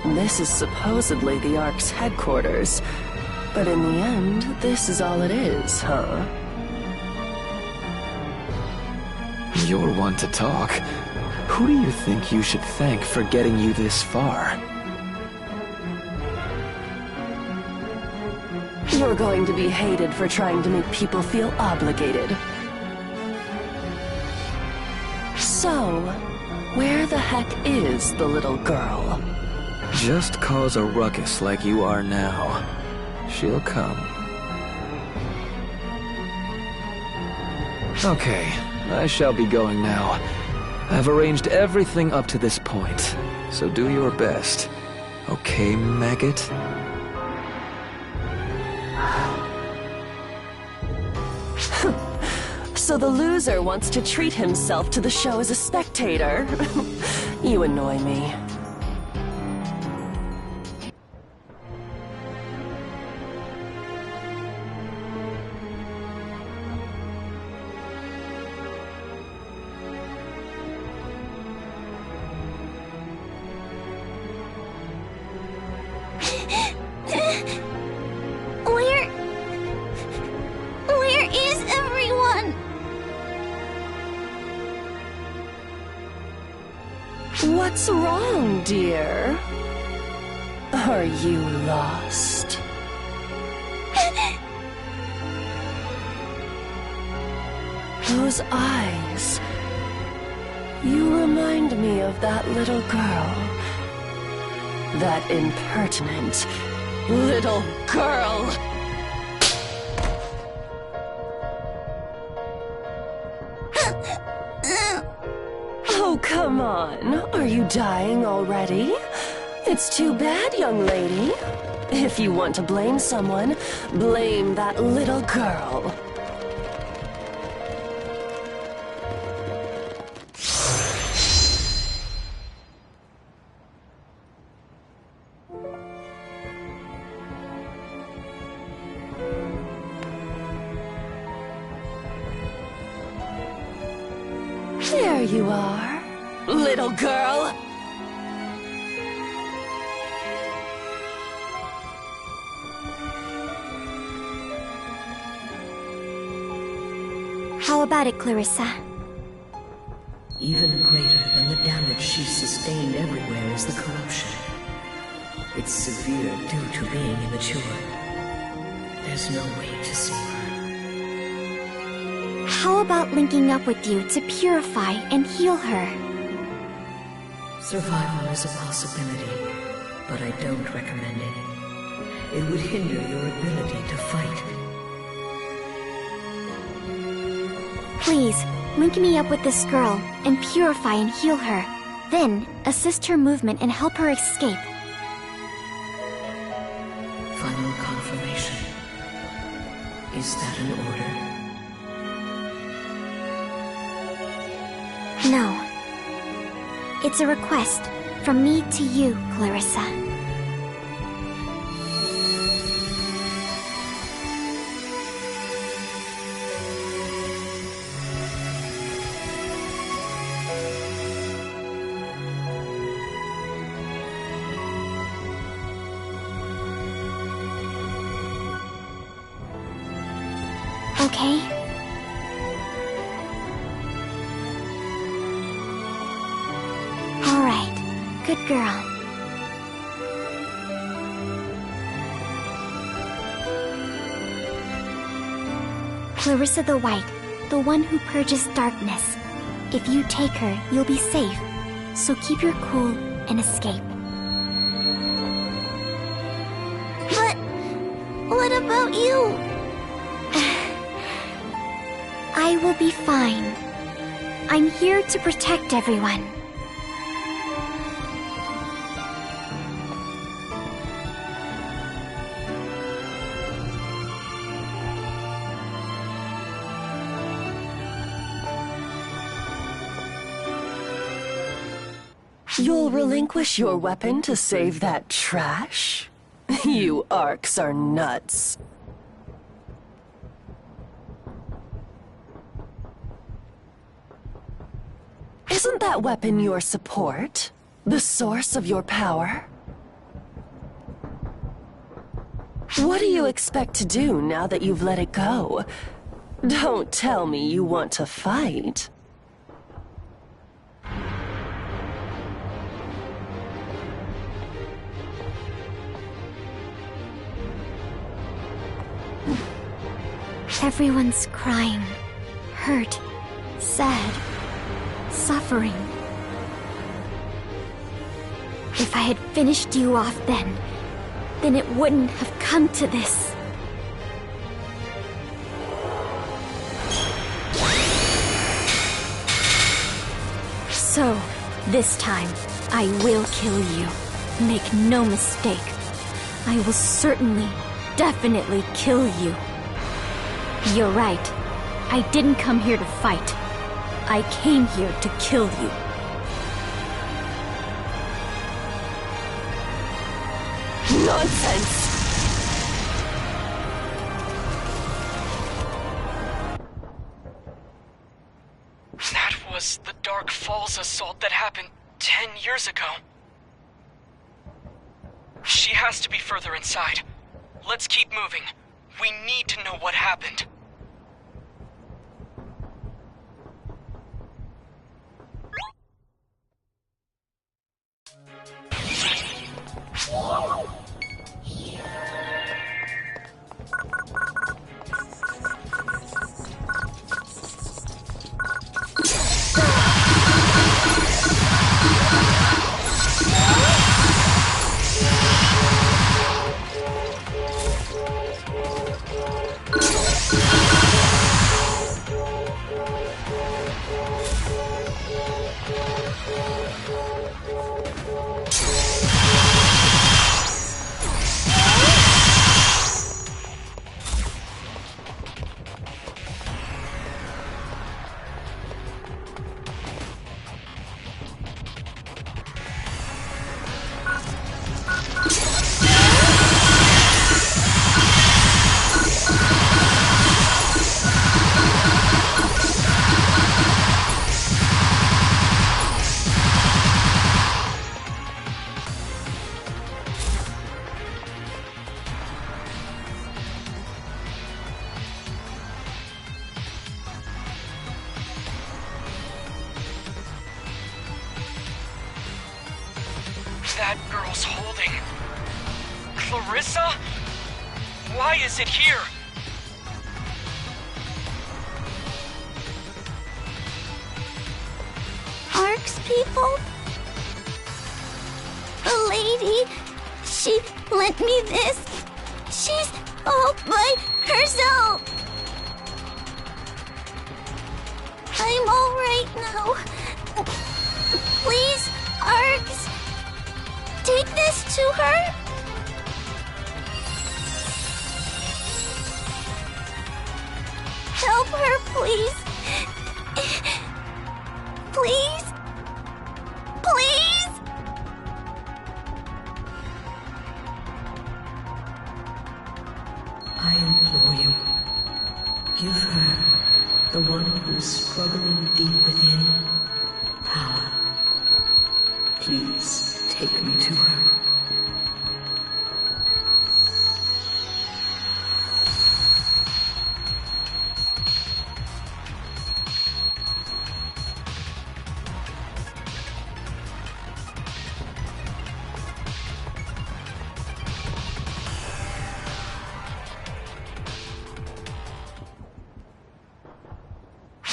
This is supposedly the Ark's headquarters, but in the end, this is all it is, huh? You're one to talk. Who do you think you should thank for getting you this far? You're going to be hated for trying to make people feel obligated. So, where the heck is the little girl? Just cause a ruckus like you are now. She'll come. Okay, I shall be going now. I've arranged everything up to this point, so do your best. Okay, maggot? So the loser wants to treat himself to the show as a spectator. You annoy me. Where is everyone? What's wrong, dear? Are you lost? Those eyes. You remind me of that little girl. That impertinent little girl. Oh, come on. Are you dying already? It's too bad, young lady. If you want to blame someone, blame that little girl. There you are, little girl. How about it, Clarissa? Even greater than the damage she's sustained everywhere is the corruption. It's severe due to being immature. There's no way to save her. How about linking up with you to purify and heal her? Survival is a possibility, but I don't recommend it. It would hinder your ability to fight. Please, link me up with this girl and purify and heal her. Then, assist her movement and help her escape. Final confirmation. Is that an order? No. It's a request from me to you, Clarissa. Okay? Alright. Good girl. Clarissa the White, the one who purges darkness. If you take her, you'll be safe. So keep your cool and escape. But what about you? I will be fine. I'm here to protect everyone. You'll relinquish your weapon to save that trash? You Arcs are nuts. Isn't that weapon your support? The source of your power? What do you expect to do now that you've let it go? Don't tell me you want to fight. Everyone's crying, hurt, sad, suffering. If I had finished you off then it wouldn't have come to this. So, this time, I will kill you. Make no mistake. I will certainly, definitely kill you. You're right. I didn't come here to fight. I came here to kill you. Nonsense! That was the Dark Falls assault that happened 10 years ago. She has to be further inside. Let's keep moving. We need to know what happened. That girl's holding... Clarissa? Why is it here? Arcs people? A lady, she lent me this. She's all by herself. I'm all right now. Please, Arcs, take this to her. Help her, please. Please? Please? I implore you, give her, the one who's struggling deep within, power. Please take me to her.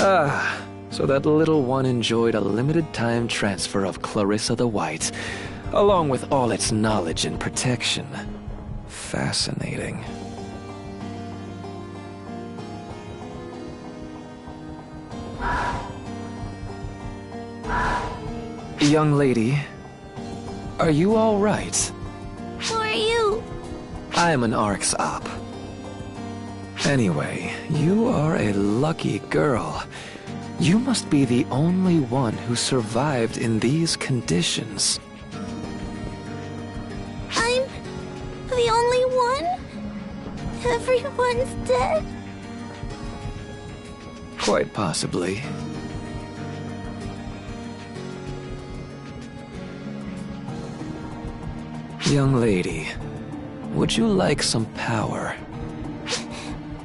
Ah, so that little one enjoyed a limited time transfer of Clarissa the White, along with all its knowledge and protection. Fascinating. Young lady, are you all right? Who are you? I'm an Arcs op. Anyway, you are a lucky girl. You must be the only one who survived in these conditions. I'm the only one? Everyone's dead? Quite possibly. Young lady, would you like some power?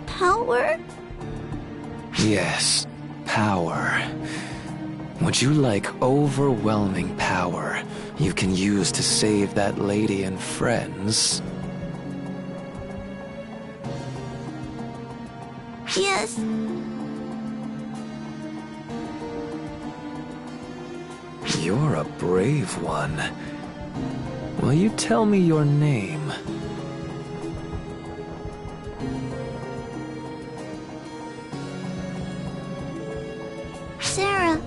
Power? Yes, power. Would you like overwhelming power you can use to save that lady and friends? Yes. You're a brave one. Will you tell me your name? Sarah.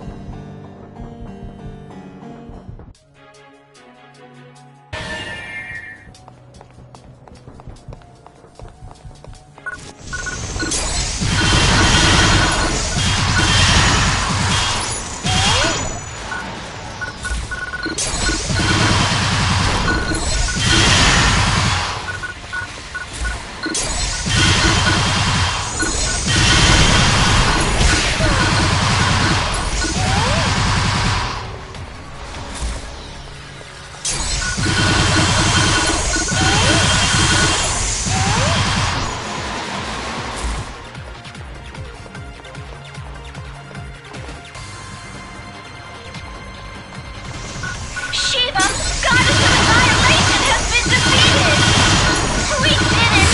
Shiva, goddess of annihilation, has been defeated! We did it!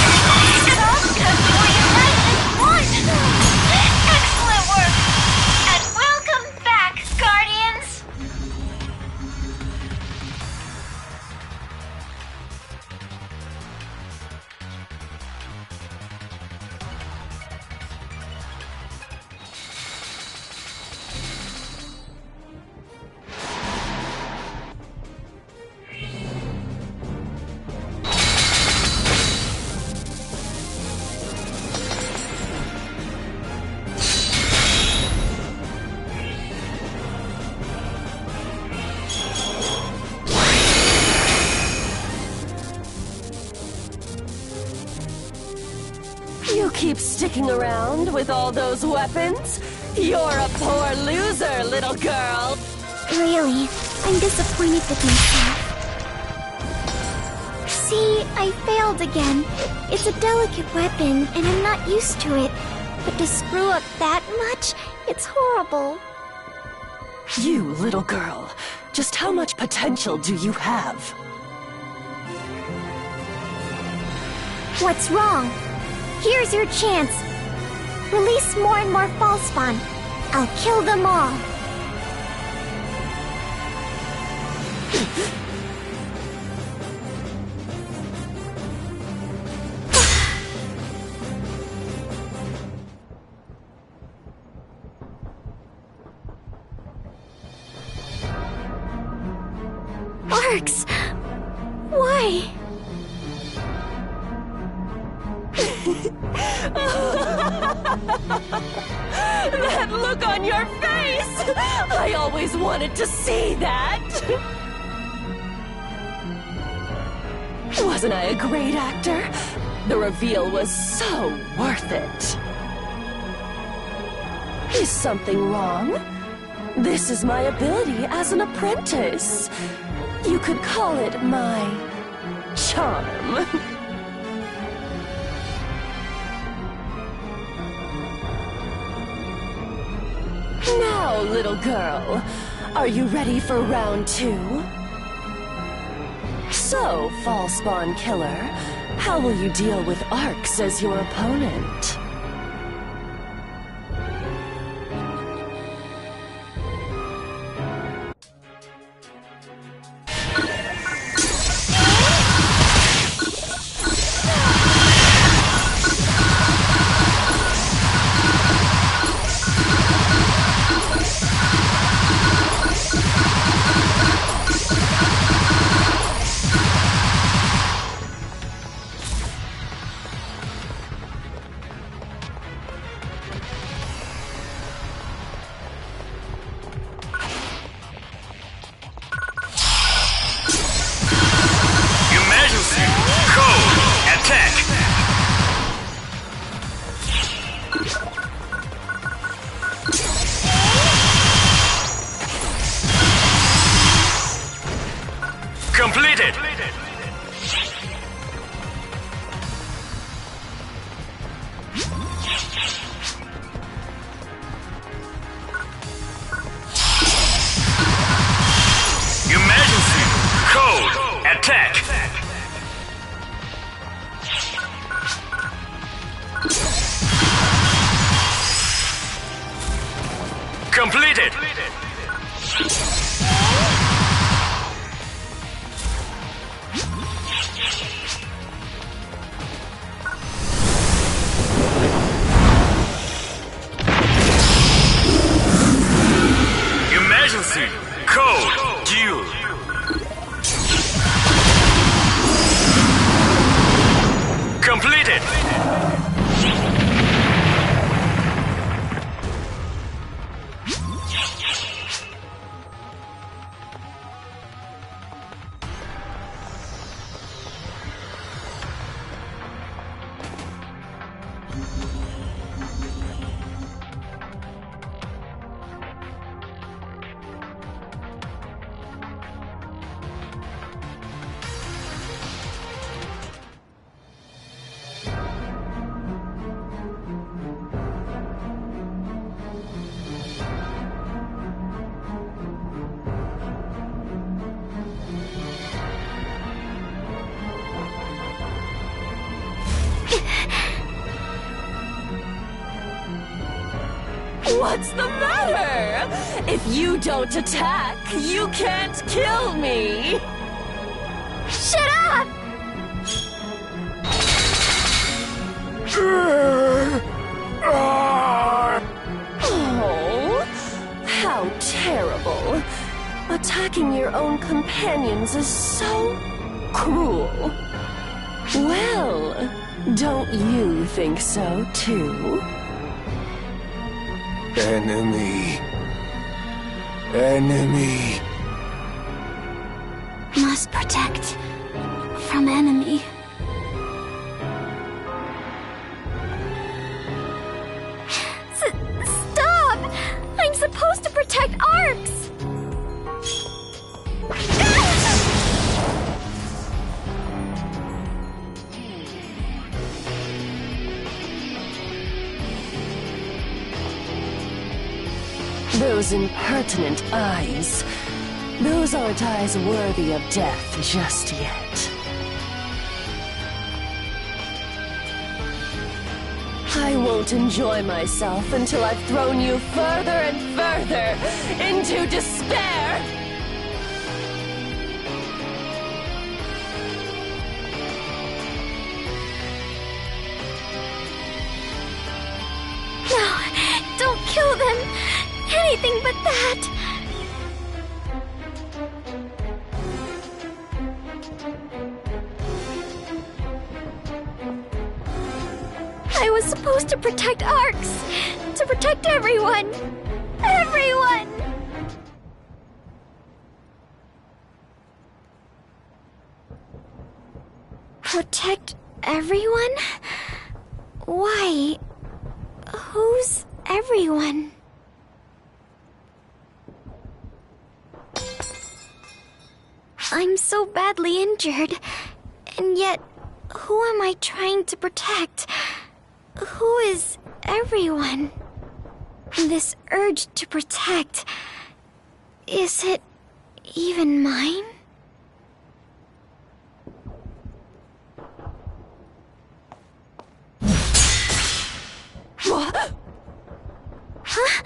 And all because your united won! Excellent work! And welcome back, Guardians! You keep sticking around with all those weapons? You're a poor loser, little girl. Really, I'm disappointed with myself. See, I failed again. It's a delicate weapon, and I'm not used to it. But to screw up that much, it's horrible. You little girl, just how much potential do you have? What's wrong? Here's your chance. Release more and more false spawn. I'll kill them all. Arcs! Why? That look on your face! I always wanted to see that! Wasn't I a great actor? The reveal was so worth it. Is something wrong? This is my ability as an apprentice. You could call it my charm. Now, little girl, are you ready for round 2? So, Fall Spawn Killer, how will you deal with Arcs as your opponent? Completed! Emergency! Code! Attack! Completed! Emergency! Code! Duel! Completed! What's the matter? If you don't attack, you can't kill me! Shut up! Oh, how terrible. Attacking your own companions is so cruel. Well, don't you think so, too? Enemy. Enemy. Must protect from enemy. Stop! I'm supposed to protect Arcs! Those impertinent eyes. Those aren't eyes worthy of death just yet. I won't enjoy myself until I've thrown you further and further into despair! No, don't kill them! Anything but that! I was supposed to protect Arcs! To protect everyone! Everyone! Protect everyone? Why? Who's everyone? I'm so badly injured, and yet, who am I trying to protect? Who is everyone? This urge to protect, is it even mine? What? Huh?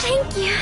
Thank you.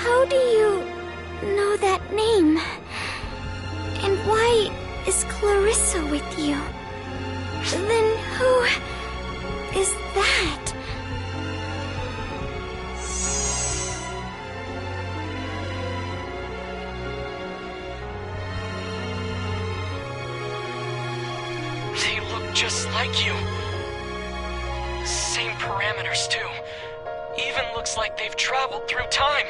How do you know that name? And why is Clarissa with you? Then who is that? They look just like you. Same parameters, too. Even looks like they've traveled through time.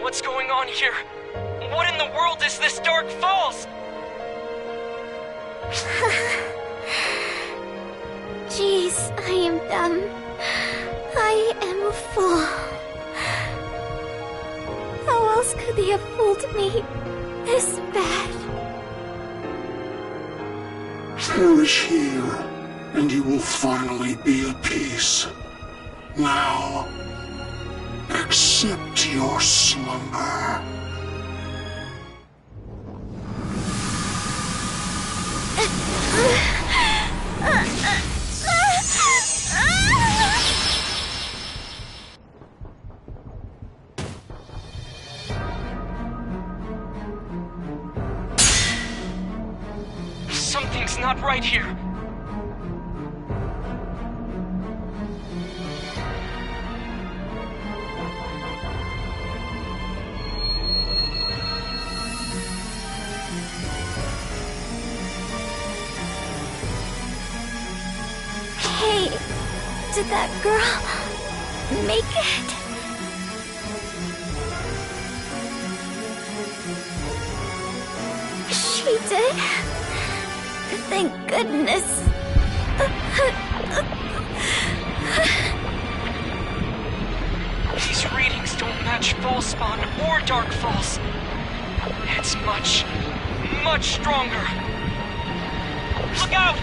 What's going on here? What in the world is this Dark Falls? Jeez, I am dumb. I am a fool. How else could they have fooled me this bad? Perish here, and you will finally be at peace. Now, accept your slumber. Something's not right here. Hey, did that girl make it? She did? Thank goodness. These readings don't match Falspawn or Dark Falls. It's much, much stronger. Look out!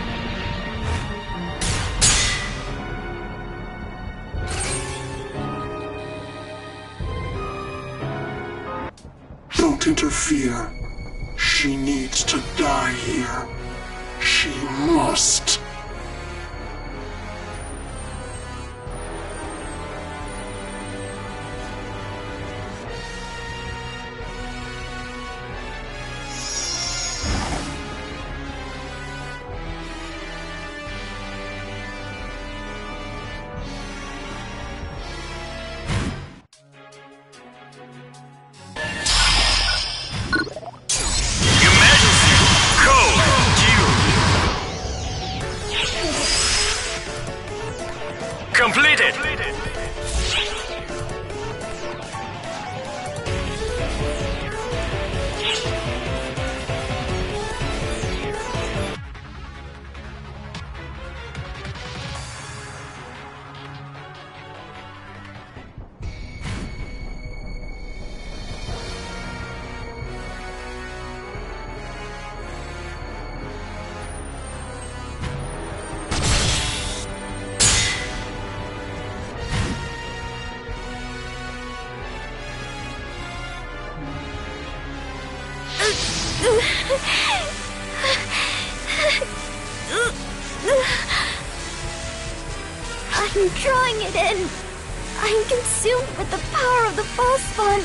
Don't interfere. She needs to die here. She must. Completed! I'm drawing it in. I'm consumed with the power of the Falspawn.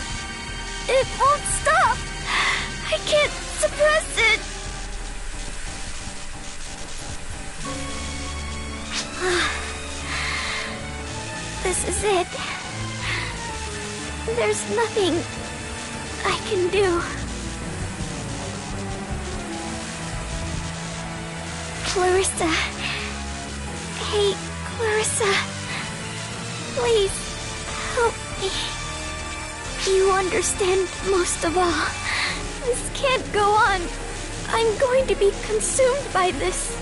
It won't stop. I can't suppress it. This is it. There's nothing I can do. Clarissa. Hey, Clarissa. Please, help me. You understand most of all. This can't go on. I'm going to be consumed by this.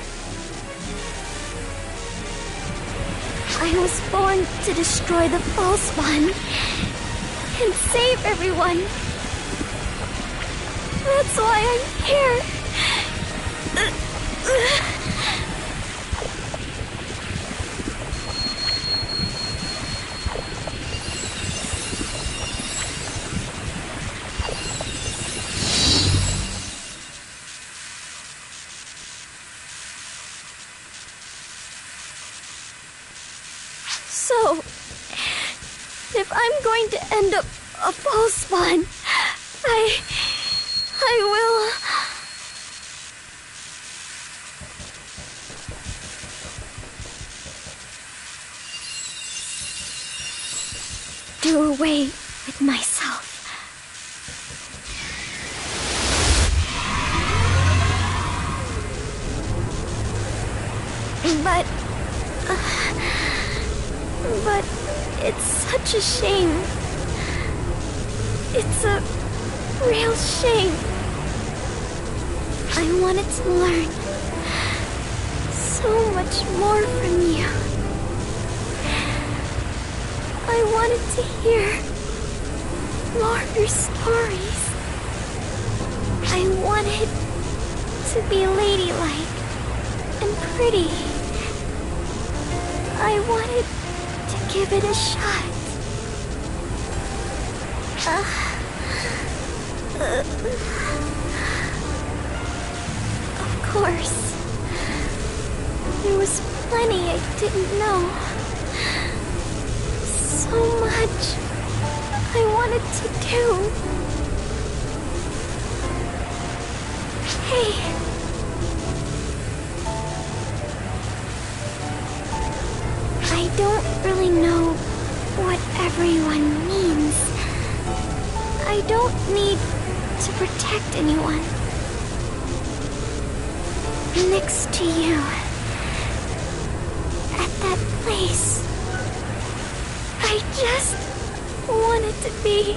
I was born to destroy the false one and save everyone. That's why I'm here. So, if I'm going to end up a false spawn, I will... do away with myself. But it's such a shame. It's a real shame. I wanted to learn so much more from you. I wanted to hear more of your stories. I wanted to be ladylike and pretty. I wanted to give it a shot. Of course, there was plenty I didn't know. So much I wanted to do. Hey. I don't really know what everyone means. I don't need to protect anyone. Next to you, at that place, I just wanted to be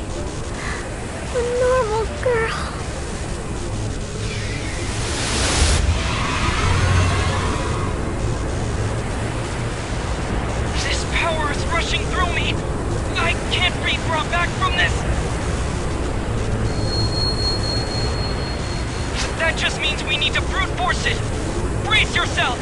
a normal girl. This power is rushing through me. I can't be brought back from this. That just means we need to brute force it. Brace yourself.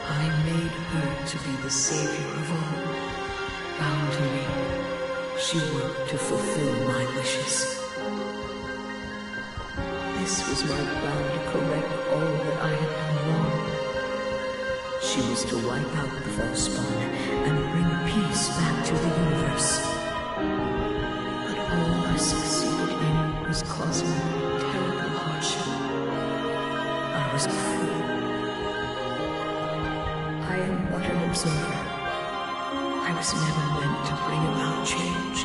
I made her to be the savior of all. Bound to me, she worked to fulfill my wishes. This was my vow to correct all that I had done wrong. She was to wipe out the false spawn and bring peace back to the universe. But all I succeeded in was causing me terrible hardship. I was a fool. I am but an observer. I was never meant to bring about change.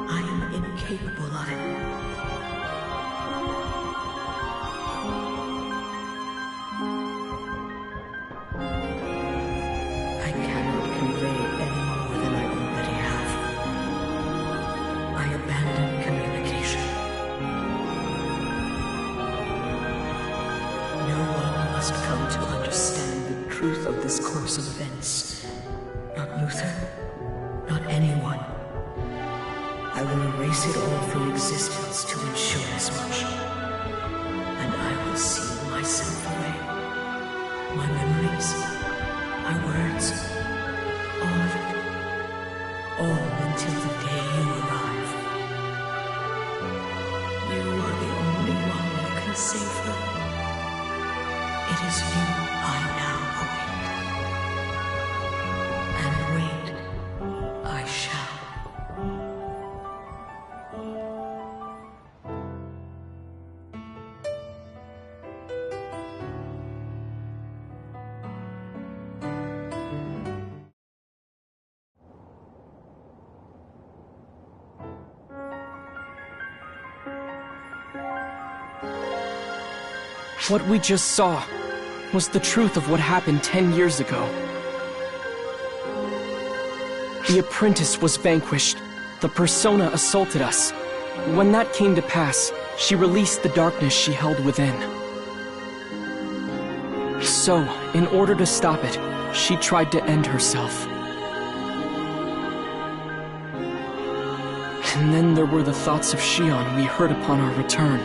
I am incapable of it. I cannot convey any more than I already have. I abandoned communication. No one must come to understand the truth of this course of events. Not Luther, not anyone. I will erase it all from existence to ensure as much. And I will seal myself away. My memories, my words, all of it. All until the day you arrive. You are the only one who can save her. It is you I now await. What we just saw was the truth of what happened 10 years ago. The apprentice was vanquished. The persona assaulted us. When that came to pass, she released the darkness she held within. So, in order to stop it, she tried to end herself. And then there were the thoughts of Shion we heard upon our return.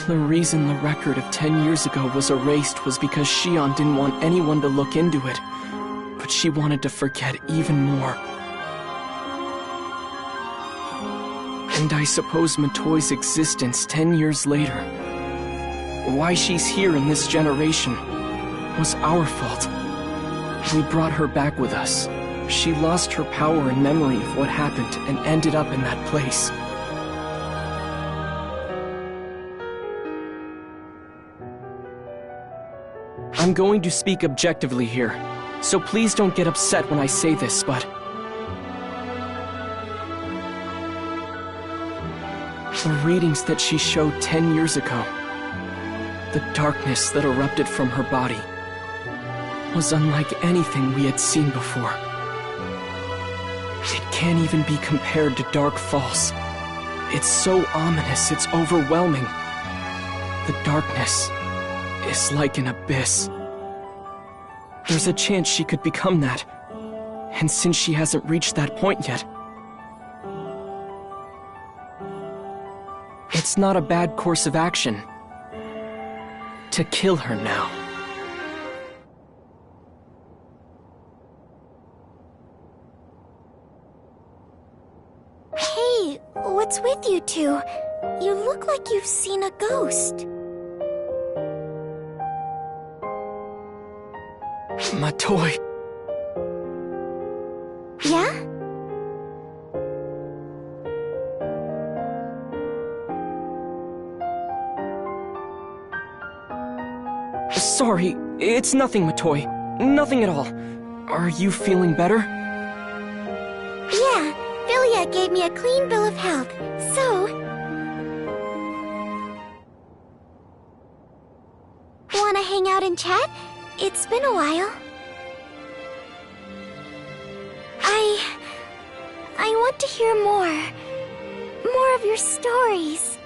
The reason the record of 10 years ago was erased was because Shion didn't want anyone to look into it, but she wanted to forget even more. And I suppose Matoi's existence 10 years later, why she's here in this generation, was our fault. We brought her back with us. She lost her power and memory of what happened and ended up in that place. I'm going to speak objectively here, so please don't get upset when I say this, but the readings that she showed 10 years ago, the darkness that erupted from her body, was unlike anything we had seen before. It can't even be compared to Dark Falls. It's so ominous, it's overwhelming. The darkness is like an abyss. There's a chance she could become that, and since she hasn't reached that point yet, it's not a bad course of action to kill her now. Hey, what's with you two? You look like you've seen a ghost. Matoi. Yeah? Sorry, it's nothing, Matoi. Nothing at all. Are you feeling better? Yeah, Philia gave me a clean bill of health, so... Wanna hang out and chat? It's been a while. I want to hear more. More of your stories.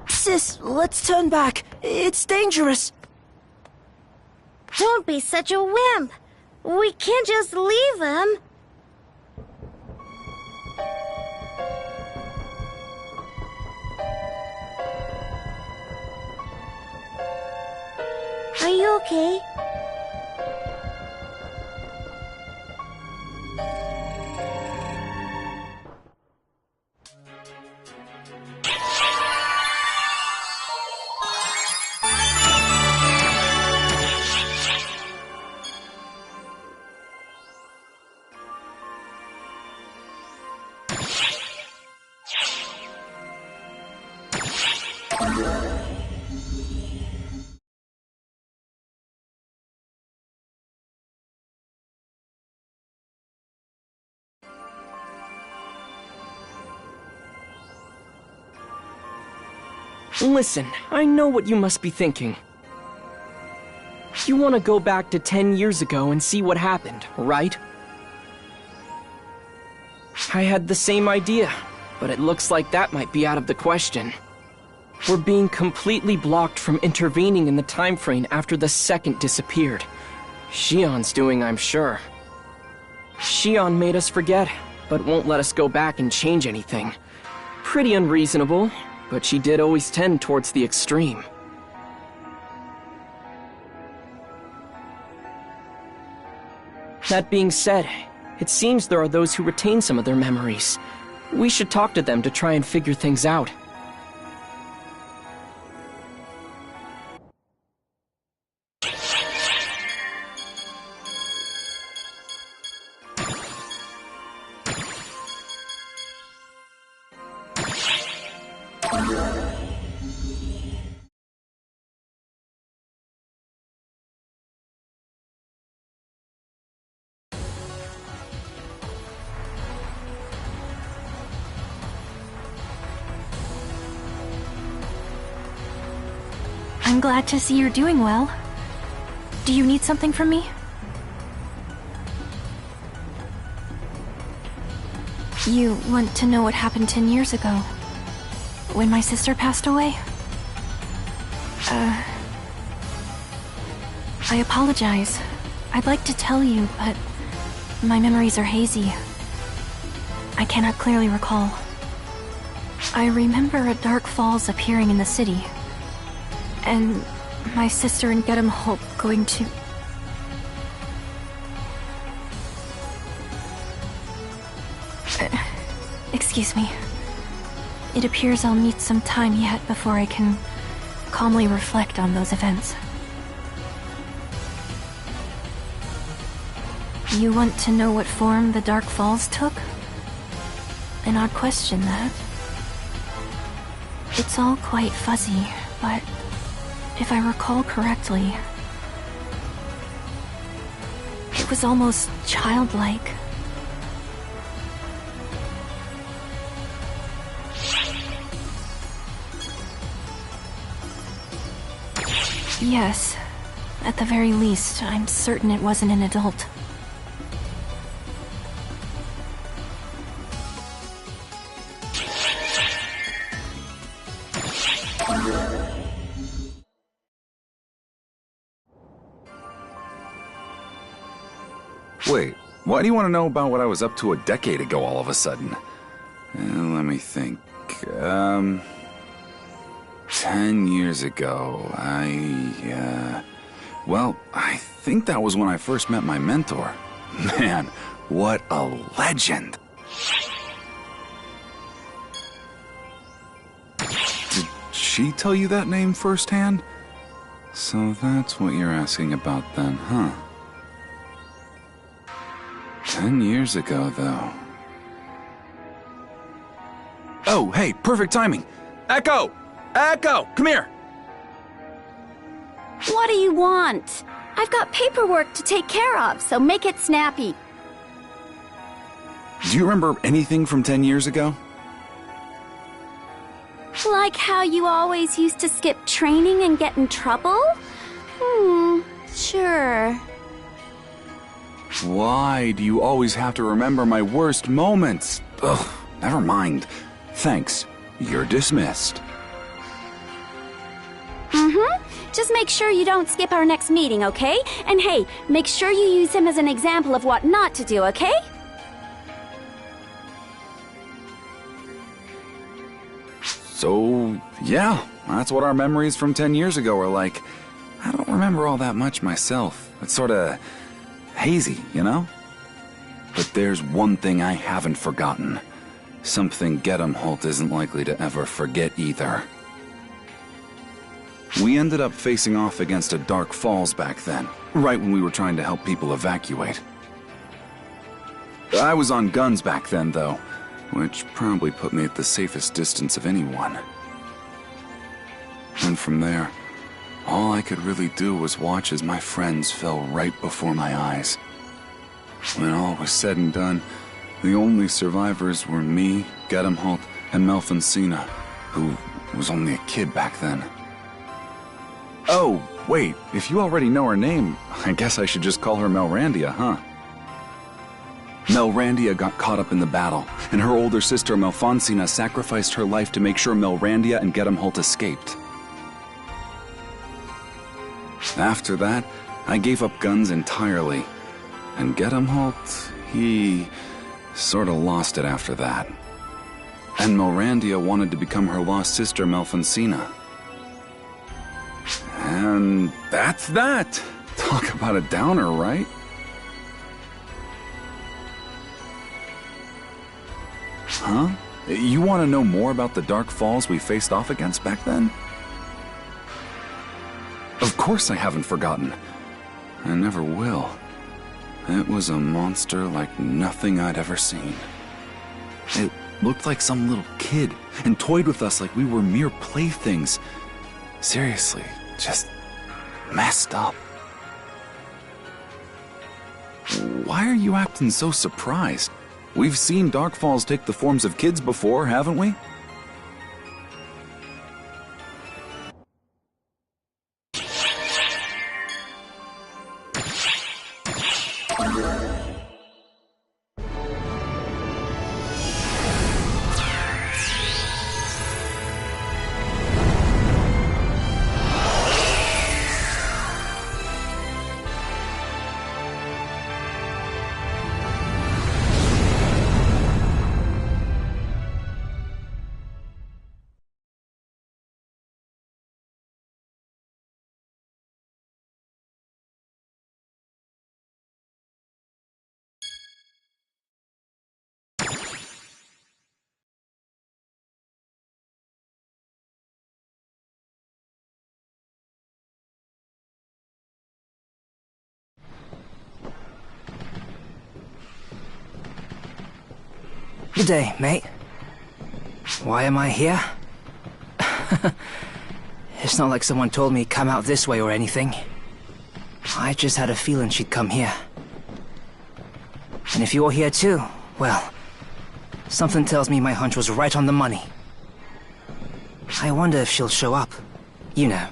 Sis, let's turn back. It's dangerous. Don't be such a wimp. We can't just leave him. Are you okay? Listen, I know what you must be thinking. You want to go back to 10 years ago and see what happened, right? I had the same idea, but it looks like that might be out of the question. We're being completely blocked from intervening in the time frame after the second disappeared. Xion's doing, I'm sure. Xion made us forget, but won't let us go back and change anything. Pretty unreasonable, but she did always tend towards the extreme. That being said, it seems there are those who retain some of their memories. We should talk to them to try and figure things out. I'm glad to see you're doing well. Do you need something from me? You want to know what happened 10 years ago? When my sister passed away? I apologize. I'd like to tell you, but my memories are hazy. I cannot clearly recall. I remember a dark falls appearing in the city. And my sister and Get 'em Hope going to... excuse me. It appears I'll need some time yet before I can calmly reflect on those events. You want to know what form the Dark Falls took? An odd question, that. It's all quite fuzzy, but if I recall correctly, it was almost childlike. Yes, at the very least, I'm certain it wasn't an adult. Wait, why do you want to know about what I was up to a decade ago all of a sudden? Let me think. 10 years ago, well, I think that was when I first met my mentor. Man, what a legend! Did she tell you that name firsthand? So that's what you're asking about then, huh? 10 years ago, though. Oh, hey, perfect timing! Echo! Echo, come here! What do you want? I've got paperwork to take care of, so make it snappy. Do you remember anything from 10 years ago? Like how you always used to skip training and get in trouble? Sure. Why do you always have to remember my worst moments? Ugh, never mind. Thanks. You're dismissed. Just make sure you don't skip our next meeting, okay? And hey, make sure you use him as an example of what not to do, okay? So, yeah, that's what our memories from 10 years ago are like. I don't remember all that much myself. It's sorta hazy, you know? But there's one thing I haven't forgotten. Something Gedamholt isn't likely to ever forget either. We ended up facing off against a Dark Falls back then, right when we were trying to help people evacuate. I was on guns back then, though, which probably put me at the safest distance of anyone. And from there, all I could really do was watch as my friends fell right before my eyes. When all was said and done, the only survivors were me, Gedamholt, and Phantasy, who was only a kid back then. Oh, wait, if you already know her name, I guess I should just call her Melrandia, huh? Melrandia got caught up in the battle, and her older sister Phantasy sacrificed her life to make sure Melrandia and Gedamholt escaped. After that, I gave up guns entirely, and Gedamholt, he sorta lost it after that. And Melrandia wanted to become her lost sister Phantasy. And that's that. Talk about a downer, right? Huh? You want to know more about the Dark Falls we faced off against back then? Of course I haven't forgotten. I never will. It was a monster like nothing I'd ever seen. It looked like some little kid and toyed with us like we were mere playthings. Seriously, just messed up. Why are you acting so surprised? We've seen Dark Falls take the forms of kids before, haven't we? Good day, mate. Why am I here? It's not like someone told me come out this way or anything. I just had a feeling she'd come here. And if you're here too, well, something tells me my hunch was right on the money. I wonder if she'll show up. You know,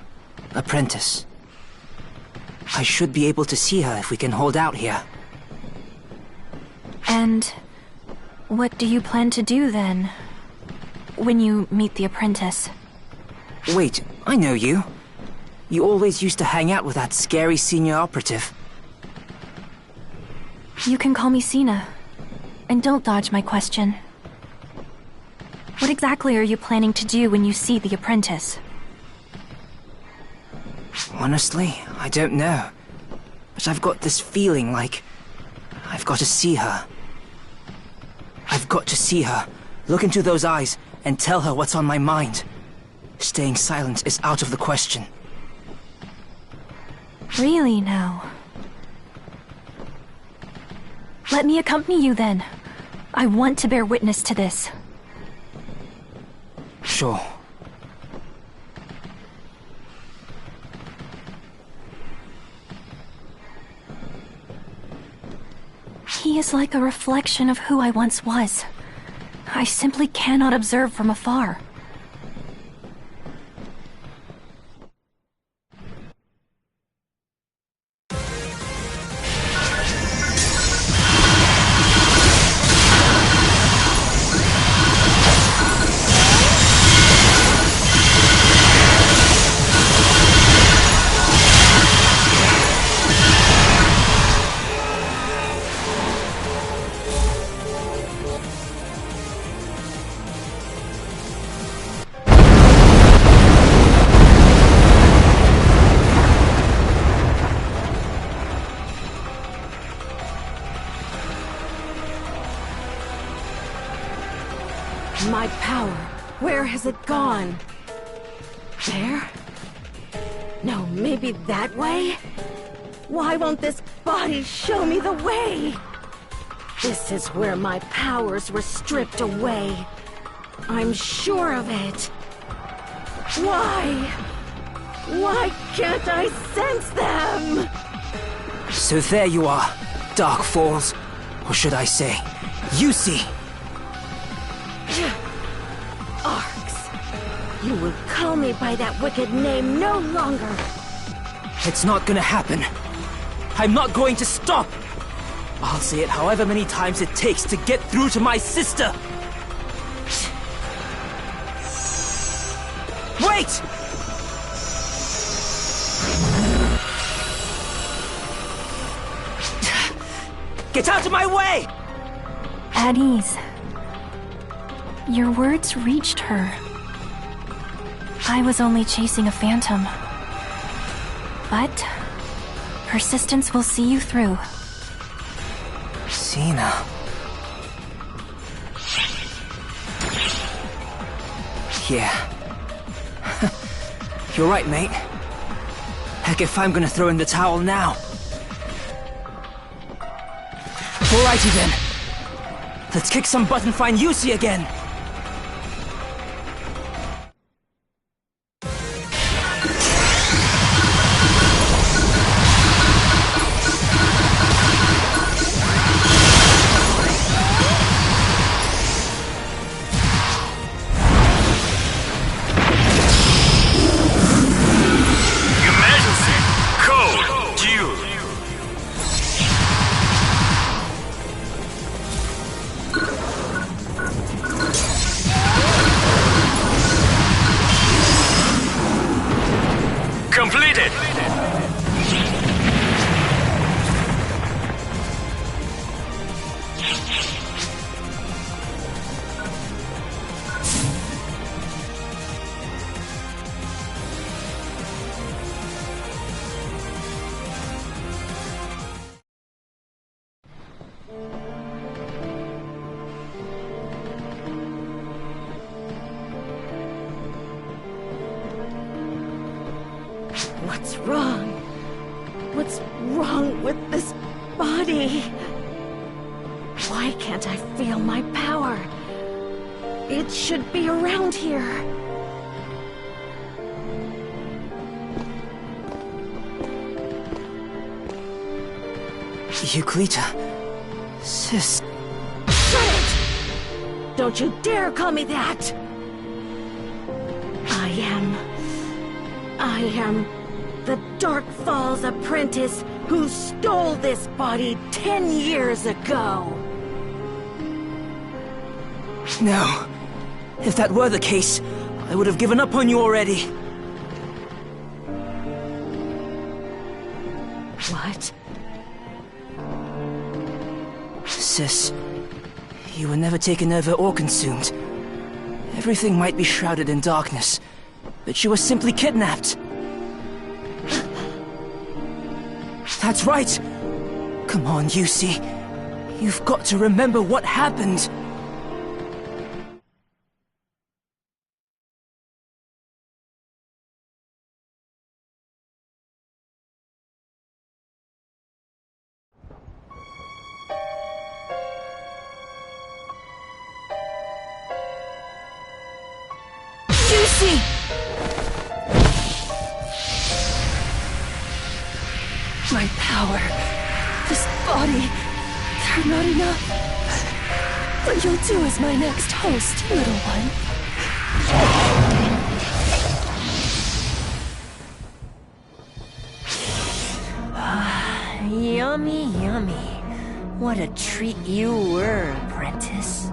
apprentice. I should be able to see her if we can hold out here. And what do you plan to do then, when you meet the apprentice? Wait, I know you. You always used to hang out with that scary senior operative. You can call me Sina. And don't dodge my question. What exactly are you planning to do when you see the apprentice? Honestly, I don't know. But I've got this feeling like I've got to see her. I've got to see her, look into those eyes, and tell her what's on my mind. Staying silent is out of the question. Really now? Let me accompany you then. I want to bear witness to this. Sure. He is like a reflection of who I once was. I simply cannot observe from afar. My power, where has it gone? There? No, maybe that way? Why won't this body show me the way? This is where my powers were stripped away. I'm sure of it. Why? Why can't I sense them? So there you are, Dark Falls. Or should I say, Yusi. Arx. You will call me by that wicked name no longer. It's not gonna happen. I'm not going to stop. I'll say it however many times it takes to get through to my sister. Wait! Get out of my way! At ease. Your words reached her. I was only chasing a phantom. But persistence will see you through. Sina. Yeah. You're right, mate. Heck if I'm gonna throw in the towel now. Alrighty then. Let's kick some butt and find Yusi again. Completed! What's wrong? What's wrong with this body? Why can't I feel my power? It should be around here. Euclita. Sis. Shut it! Don't you dare call me that! I am the Dark Falls apprentice who stole this body 10 years ago. No. If that were the case, I would have given up on you already. What? Sis, you were never taken over or consumed. Everything might be shrouded in darkness, but you were simply kidnapped. That's right! Come on, Yusi. You've got to remember what happened. Yusi! My power, this body, they're not enough. But you'll do as my next host, little one. Yummy, yummy. What a treat you were, apprentice.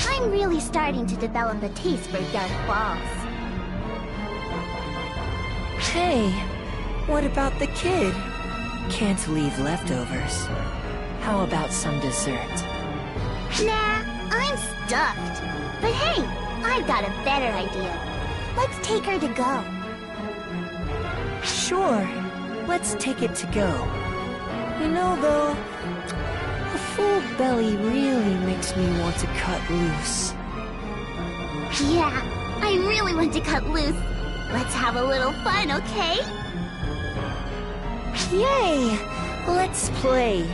I'm really starting to develop a taste for Dark Falls. Hey, what about the kid? Can't leave leftovers. How about some dessert? Nah, I'm stuffed. But hey, I've got a better idea. Let's take her to go. Sure, let's take it to go. You know, though, a full belly really makes me want to cut loose. Yeah, I really want to cut loose. Let's have a little fun, okay? Yay! Let's play.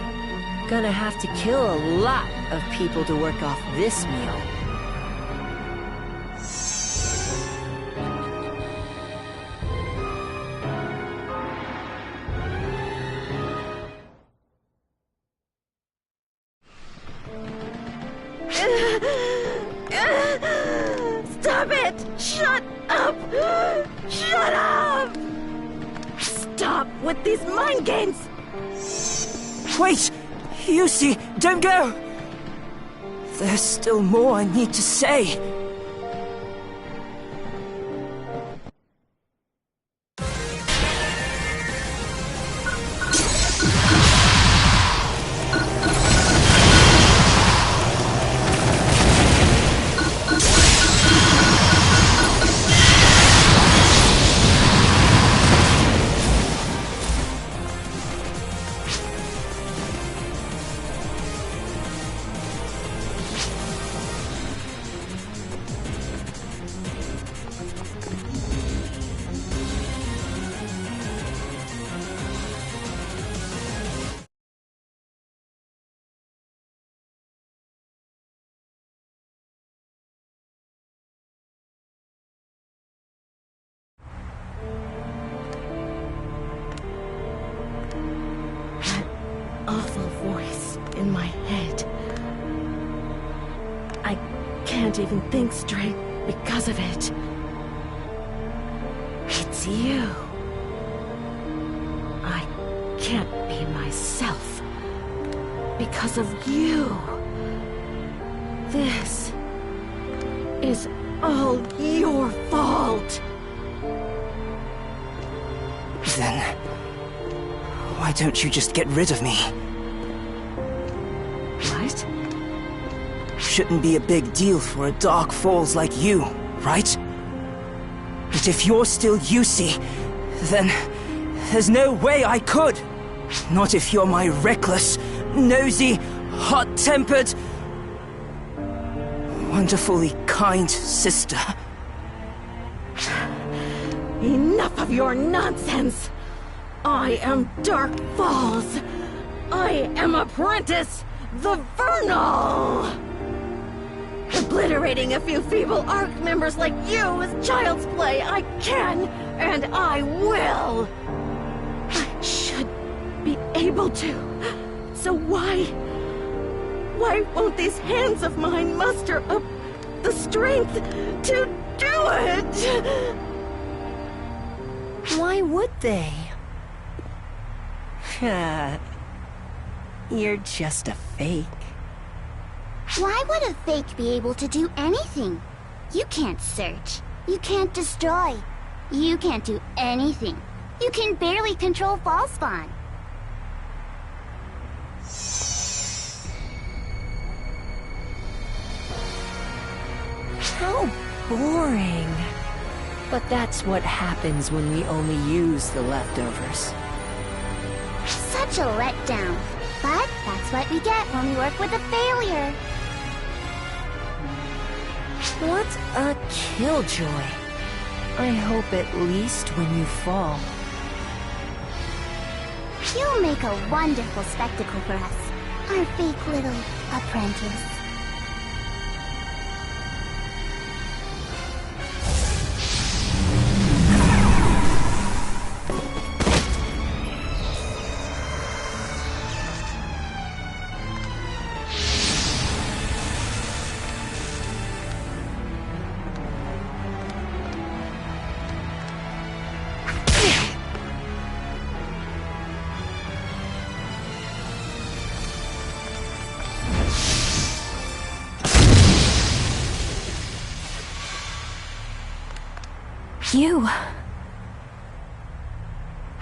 Gonna have to kill a lot of people to work off this meal. Stop it! Shut up! Shut up! Stop with these mind games! Wait! Yusi, don't go! There's still more I need to say. Awful voice in my head. I can't even think straight because of it. It's you. I can't be myself because of you. This is all your fault. Then, why don't you just get rid of me? What? Shouldn't be a big deal for a Dark Falls like you, right? But if you're still Yusi, then there's no way I could. Not if you're my reckless, nosy, hot-tempered, wonderfully kind sister. Enough of your nonsense! I am Dark Falls! I am Apprentice the Vernal! Obliterating a few feeble ARC members like you is child's play. I can, and I will! I should be able to. So why won't these hands of mine muster up the strength to do it? Why would they? You're just a fake. Why would a fake be able to do anything? You can't search. You can't destroy. You can't do anything. You can barely control Fallspawn. How boring. But that's what happens when we only use the leftovers. Such a letdown. But that's what we get when we work with a failure. What a killjoy. I hope at least when you fall. You'll make a wonderful spectacle for us, our fake little apprentice.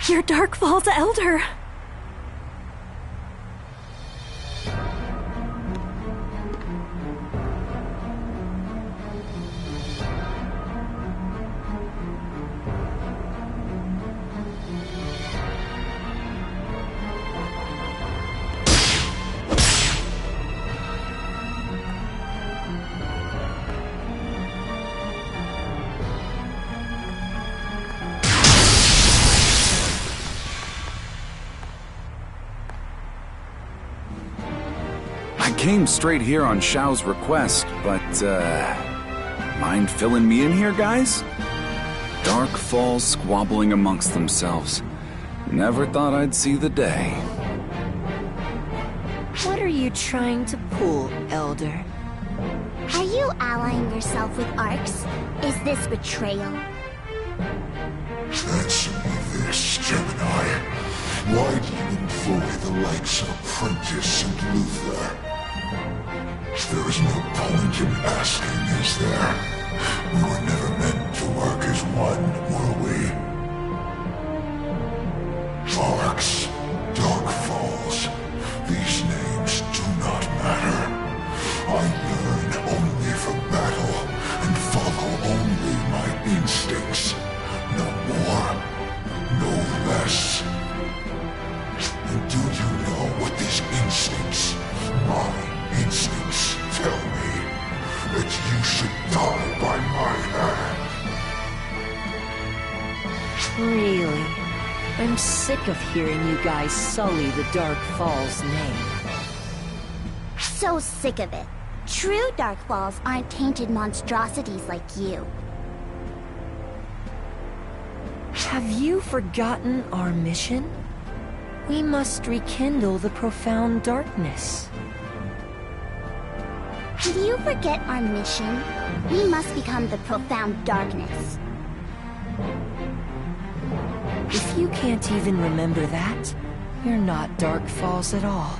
You're Dark Falls Elder. I came straight here on Xiao's request, but, mind filling me in here, guys? Dark Falls squabbling amongst themselves. Never thought I'd see the day. What are you trying to pull, Elder? Are you allying yourself with Arcs? Is this betrayal? Answer me this, Gemini. Why do you employ the likes of Apprentice and Luther? There is no point in asking, is there? We were never meant to work as one, were we? Arcs, Dark Falls, these names do not matter. I yearn only for battle and follow only my instincts. No more, no less. And do you know what these instincts, my instincts, tell me? That you should die by my hand. Really? I'm sick of hearing you guys sully the Dark Falls name. So sick of it. True Dark Falls aren't tainted monstrosities like you. Have you forgotten our mission? We must rekindle the profound darkness. Did you forget our mission? We must become the profound darkness. If you can't even remember that, you're not Dark Falls at all.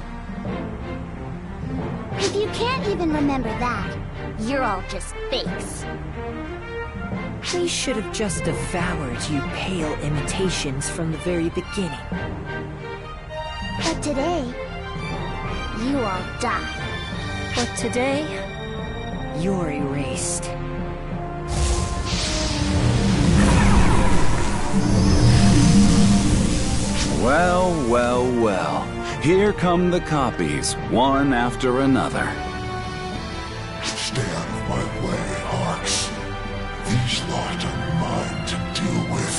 If you can't even remember that, you're all just fakes. We should have just devoured you pale imitations from the very beginning. But today, you all die. But today, you're erased. Well, well, well. Here come the copies, one after another. Stay out of my way, Arcs. These lot are mine to deal with.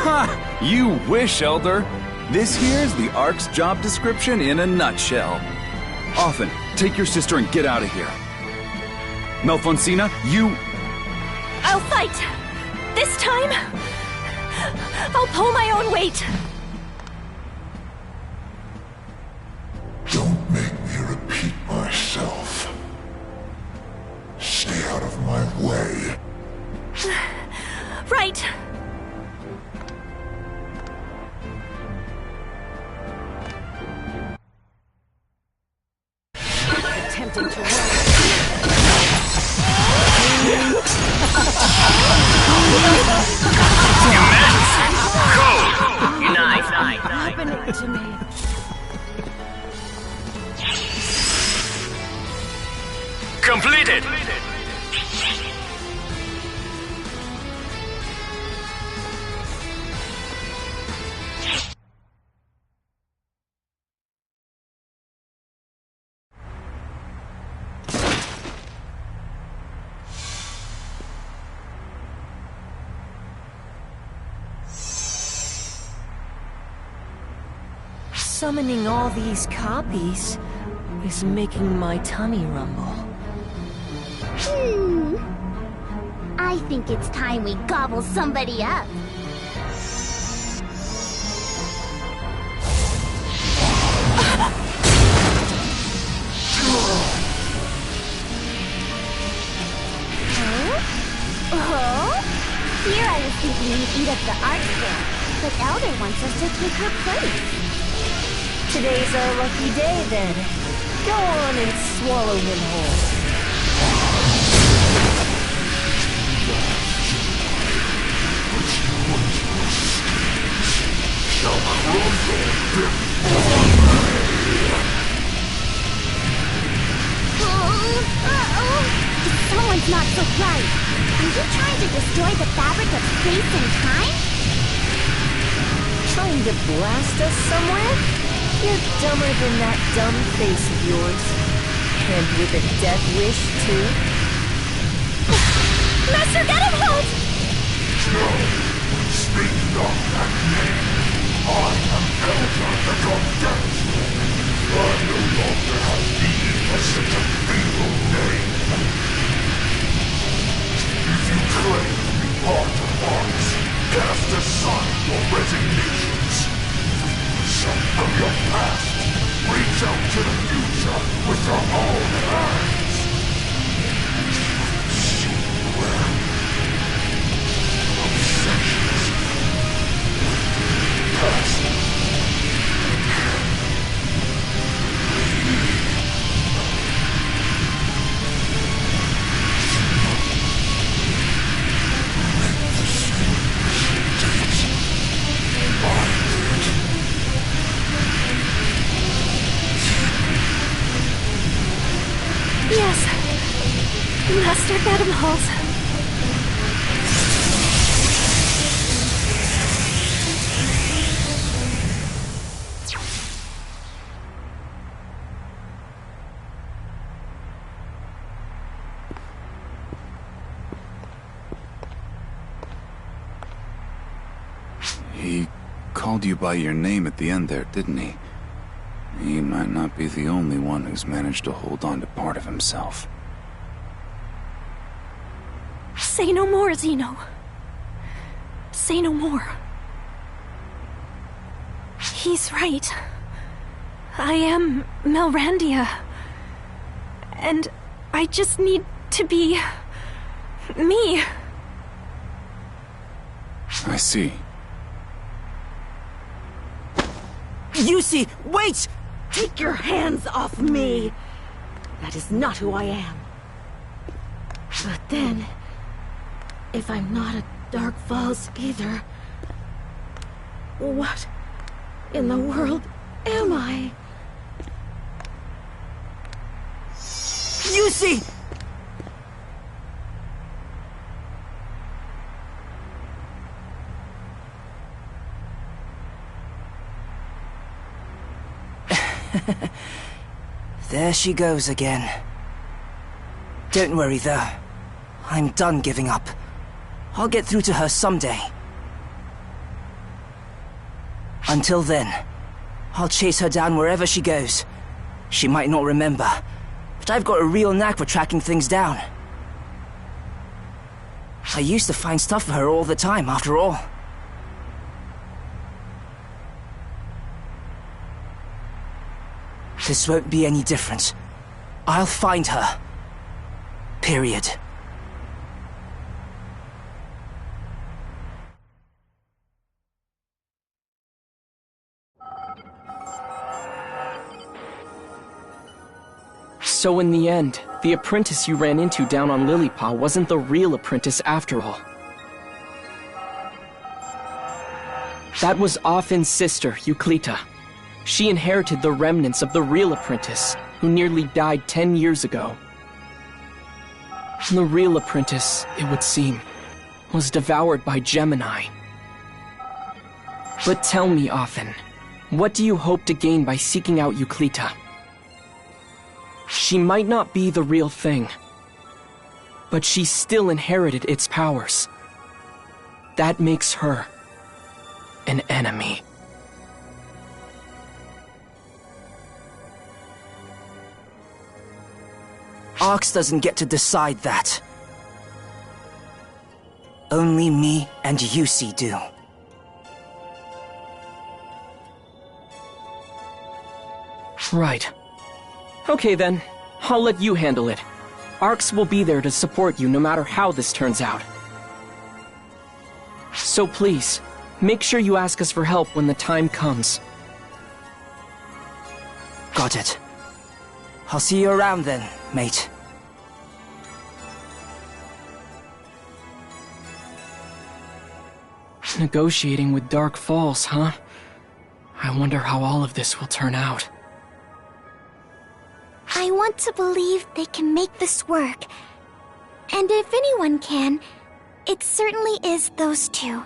Ha! You wish, Elder. This here's the Ark's job description in a nutshell. Often, take your sister and get out of here. Melfonsina, you... I'll fight! This time, I'll pull my own weight! Don't make me repeat myself. Stay out of my way. Right! Attempting to run. Happening to me. Completed! Summoning all these copies is making my tummy rumble. I think it's time we gobble somebody up. Here I was thinking we'd eat up the art fair, but Elder wants us to take her place. Today's our lucky day, then. Go on and swallow him whole. Someone's not so bright. Are you trying to destroy the fabric of space and time? Trying to blast us somewhere? You're dumber than that dumb face of yours. And with a death wish, too. Master, get him, hold! No! Speak not that name! I am Elder the Goddess! I no your past. Reach out to the future with your own hands. See where obsessions past. Yes, Master Bedimals. He called you by your name at the end there, didn't he? He might not be the only one who's managed to hold on to part of himself. Say no more, Zeno. Say no more. He's right. I am Melrandia. And I just need to be... me. I see. Yusi, wait! Take your hands off me! That is not who I am. But then, if I'm not a Dark Falls either, what in the world am I? Yusi! There she goes again. Don't worry though. I'm done giving up. I'll get through to her someday. Until then, I'll chase her down wherever she goes. She might not remember, but I've got a real knack for tracking things down. I used to find stuff for her all the time, after all. This won't be any different. I'll find her. Period. So in the end, the apprentice you ran into down on Lilypaw wasn't the real apprentice after all. That was Offin's sister, Euclita. She inherited the remnants of the real apprentice, who nearly died 10 years ago. The real apprentice, it would seem, was devoured by Gemini. But tell me, Offin, what do you hope to gain by seeking out Euclita? She might not be the real thing, but she still inherited its powers. That makes her an enemy. Arx doesn't get to decide that. Only me and Yusi do. Right. Okay then, I'll let you handle it. Arx will be there to support you no matter how this turns out. So please, make sure you ask us for help when the time comes. Got it. I'll see you around then, mate. Negotiating with Dark Falls, huh? I wonder how all of this will turn out. I want to believe they can make this work. And if anyone can, it certainly is those two.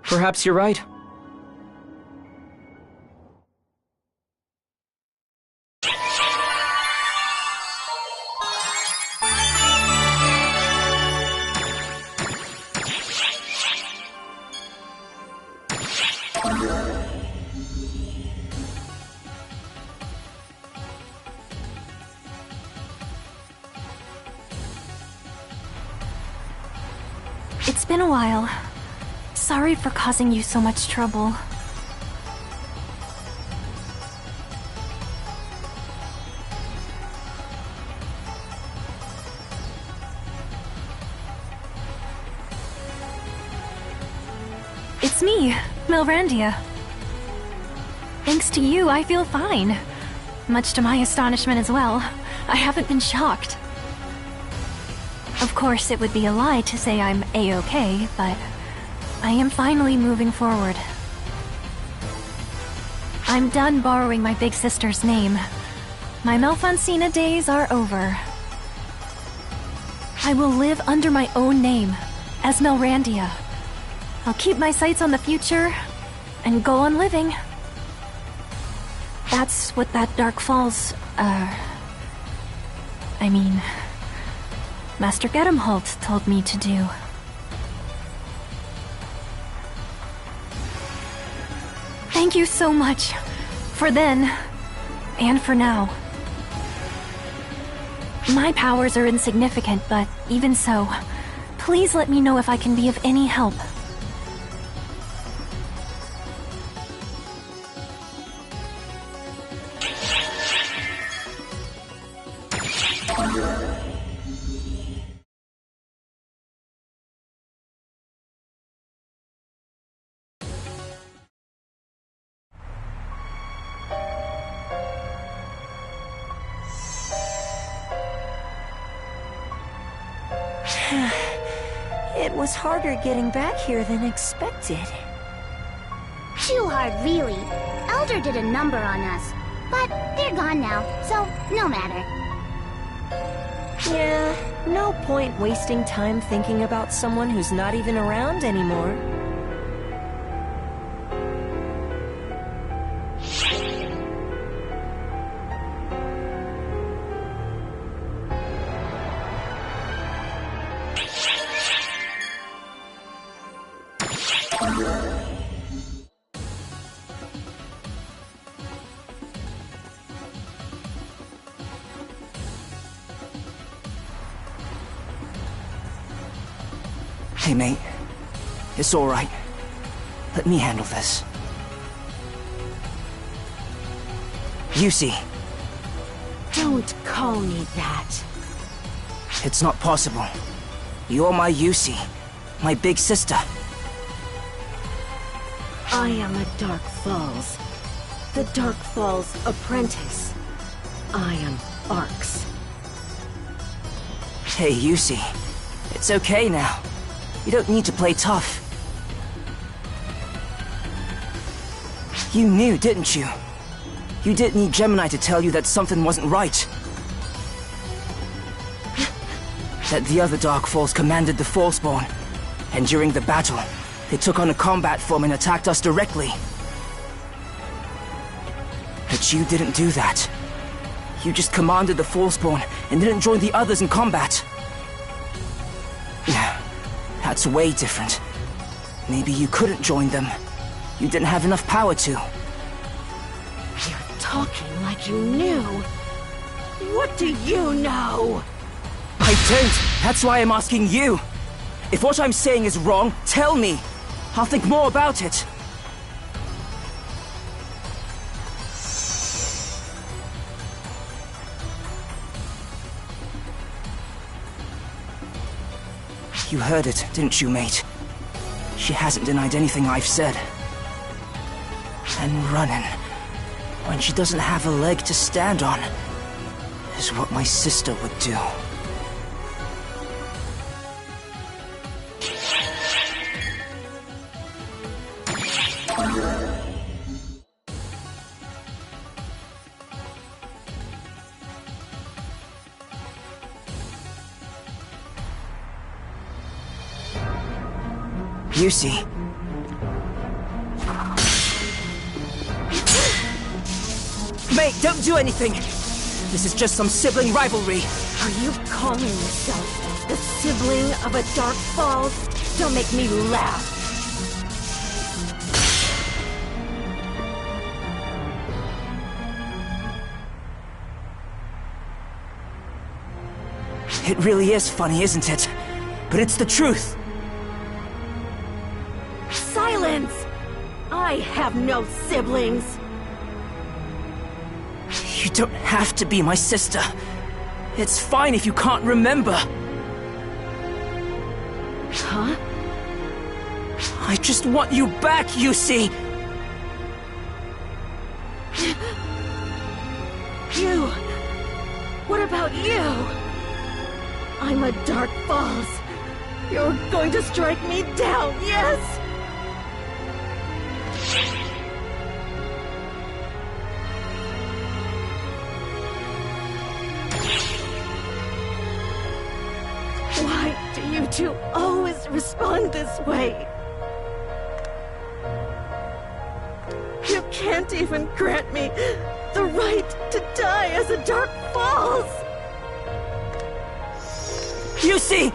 Perhaps you're right. It's been a while. Sorry for causing you so much trouble. It's me, Melrandia. Thanks to you, I feel fine. Much to my astonishment as well. I haven't been shocked. Of course, it would be a lie to say I'm A-okay, but I am finally moving forward. I'm done borrowing my big sister's name. My Malfoncina days are over. I will live under my own name, as Melrandia. I'll keep my sights on the future, and go on living. That's what that Dark Falls, Master Gedemholt told me to do. Thank you so much. For then, and for now. My powers are insignificant, but even so, please let me know if I can be of any help. It was harder getting back here than expected. Too hard, really. Elder did a number on us. But they're gone now, so no matter. Yeah, no point wasting time thinking about someone who's not even around anymore. Hey, mate. It's all right. Let me handle this. Yusi. Don't call me that. It's not possible. You're my Yusi. My big sister. I am a Dark Falls. The Dark Falls apprentice. I am Arx. Hey, Yusi. It's okay now. You don't need to play tough. You knew, didn't you? You didn't need Gemini to tell you that something wasn't right. That the other Dark Falls commanded the Fallspawn, and during the battle, they took on a combat form and attacked us directly. But you didn't do that. You just commanded the Fallspawn and didn't join the others in combat. That's way different. Maybe you couldn't join them. You didn't have enough power to. You're talking like you knew. What do you know? I don't. That's why I'm asking you. If what I'm saying is wrong, tell me. I'll think more about it. You heard it, didn't you, mate? She hasn't denied anything I've said. And running, when she doesn't have a leg to stand on, is what my sister would do. Yusi. Mate, don't do anything! This is just some sibling rivalry. Are you calling yourself the sibling of a Dark Falls? Don't make me laugh. It really is funny, isn't it? But it's the truth. Silence! I have no siblings. You don't have to be my sister. It's fine if you can't remember. Huh? I just want you back, you see! You! What about you? I'm a Dark Falls. You're going to strike me down, yes? Why do you two always respond this way? You can't even grant me the right to die as a Dark Falls! You see!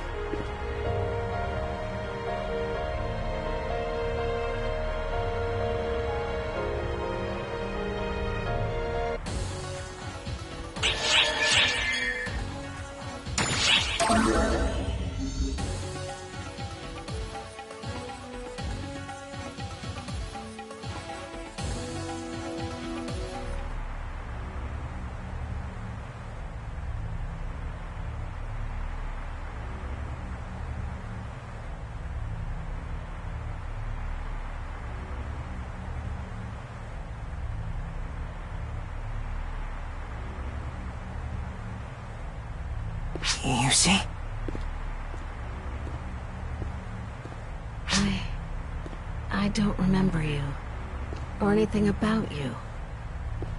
You see? I don't remember you. Or anything about you.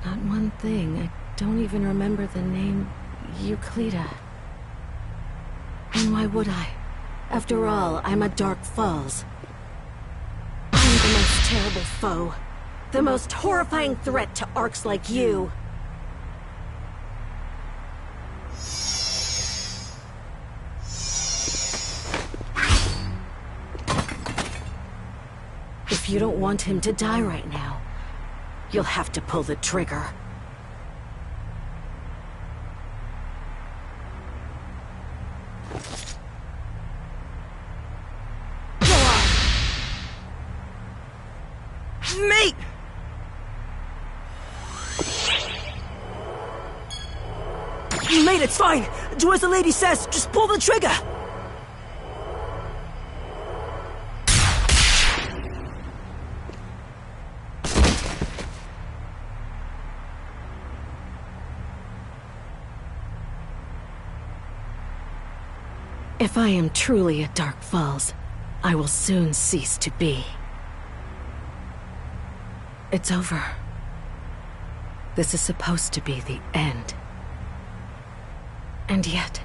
Not one thing. I don't even remember the name Euclida. And why would I? After all, I'm a Dark Falls. I'm the most terrible foe. The most horrifying threat to arcs like you. If you don't want him to die right now, you'll have to pull the trigger. Go on! Mate! Mate, it's fine! Do as the lady says, just pull the trigger! If I am truly a Dark Falls, I will soon cease to be. It's over. This is supposed to be the end. And yet...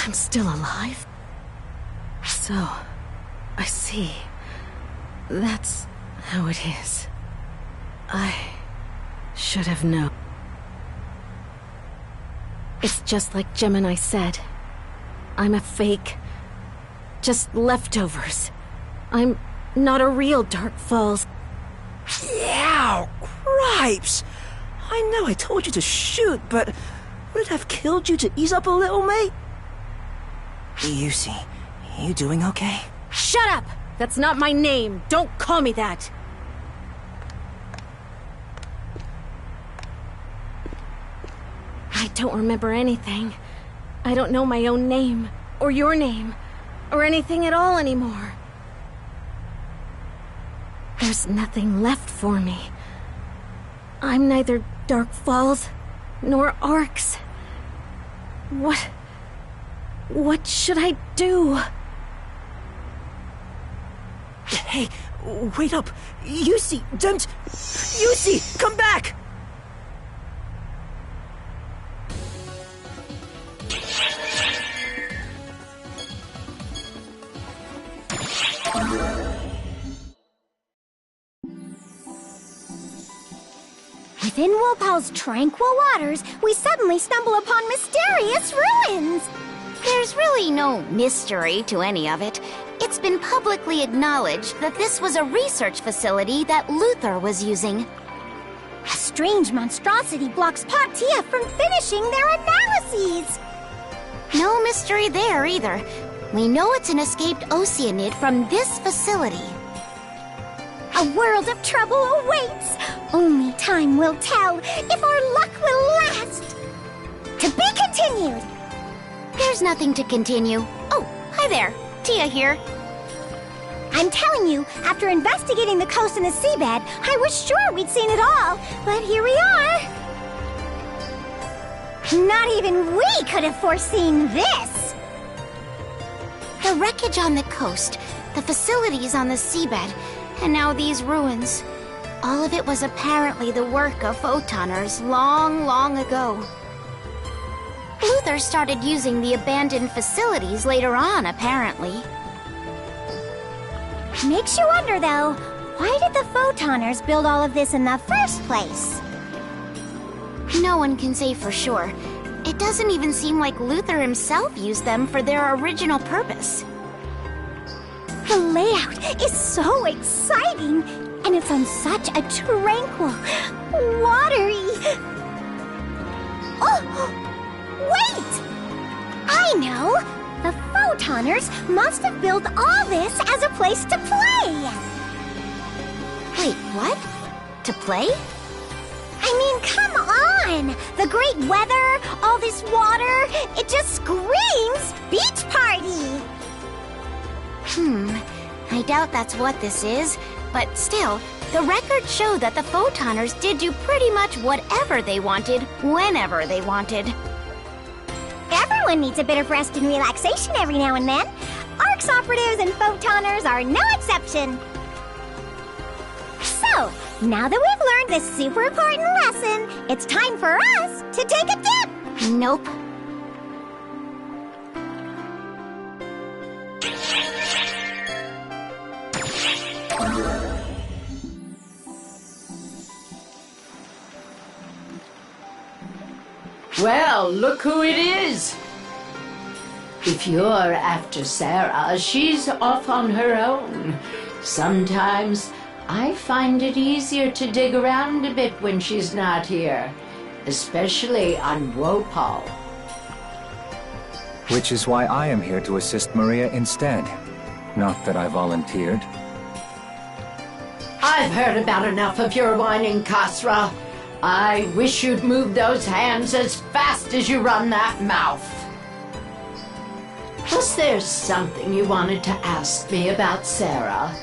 I'm still alive? So, I see. That's how it is. I should have known. It's just like Gemini said. I'm a fake. Just leftovers. I'm not a real Dark Falls. Yeah, cripes! I know I told you to shoot, but would it have killed you to ease up a little, mate? You see, you doing okay? Shut up! That's not my name. Don't call me that. I don't remember anything. I don't know my own name, or your name, or anything at all anymore. There's nothing left for me. I'm neither Dark Falls, nor Arcs. What should I do? Hey, wait up! Yusi, don't... Yusi, come back! Within Wolpow's tranquil waters, we suddenly stumble upon mysterious ruins. There's really no mystery to any of it. It's been publicly acknowledged that this was a research facility that Luther was using. A strange monstrosity blocks Patia from finishing their analyses. No mystery there either. We know it's an escaped Oceanid from this facility. A world of trouble awaits. Only time will tell if our luck will last. To be continued! There's nothing to continue. Oh, hi there. Tia here. I'm telling you, after investigating the coast and the seabed, I was sure we'd seen it all. But here we are. Not even we could have foreseen this. The wreckage on the coast, the facilities on the seabed, and now these ruins. All of it was apparently the work of photoners long, long ago. Luther started using the abandoned facilities later on, apparently. Makes you wonder, though, why did the photoners build all of this in the first place? No one can say for sure. It doesn't even seem like Luther himself used them for their original purpose. The layout is so exciting, and it's on such a tranquil, watery... Oh! Wait! I know! The photoners must have built all this as a place to play! Wait, what? To play? I mean, come on! The great weather, all this water, it just screams beach party! I doubt that's what this is, but still, the records show that the photoners did do pretty much whatever they wanted, whenever they wanted. Everyone needs a bit of rest and relaxation every now and then. Arcs operatives and photoners are no exception. So, now that we've learned this super important lesson, it's time for us to take a dip! Nope. Well, look who it is! If you're after Sarah, she's off on her own. Sometimes I find it easier to dig around a bit when she's not here, especially on Wopal. Which is why I am here to assist Maria instead. Not that I volunteered. I've heard about enough of your whining, Kasra. I wish you'd move those hands as fast as you run that mouth. Was there something you wanted to ask me about Sarah?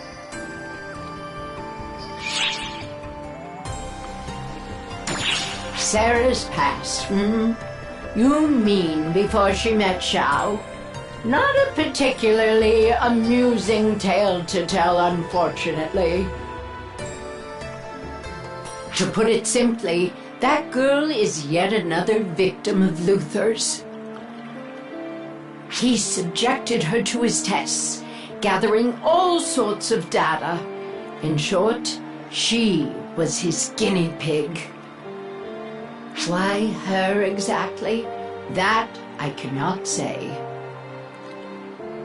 Sarah's past, You mean before she met Xiao? Not a particularly amusing tale to tell, unfortunately. To put it simply, that girl is yet another victim of Luther's. He subjected her to his tests, gathering all sorts of data. In short, she was his guinea pig. Why her exactly? That I cannot say.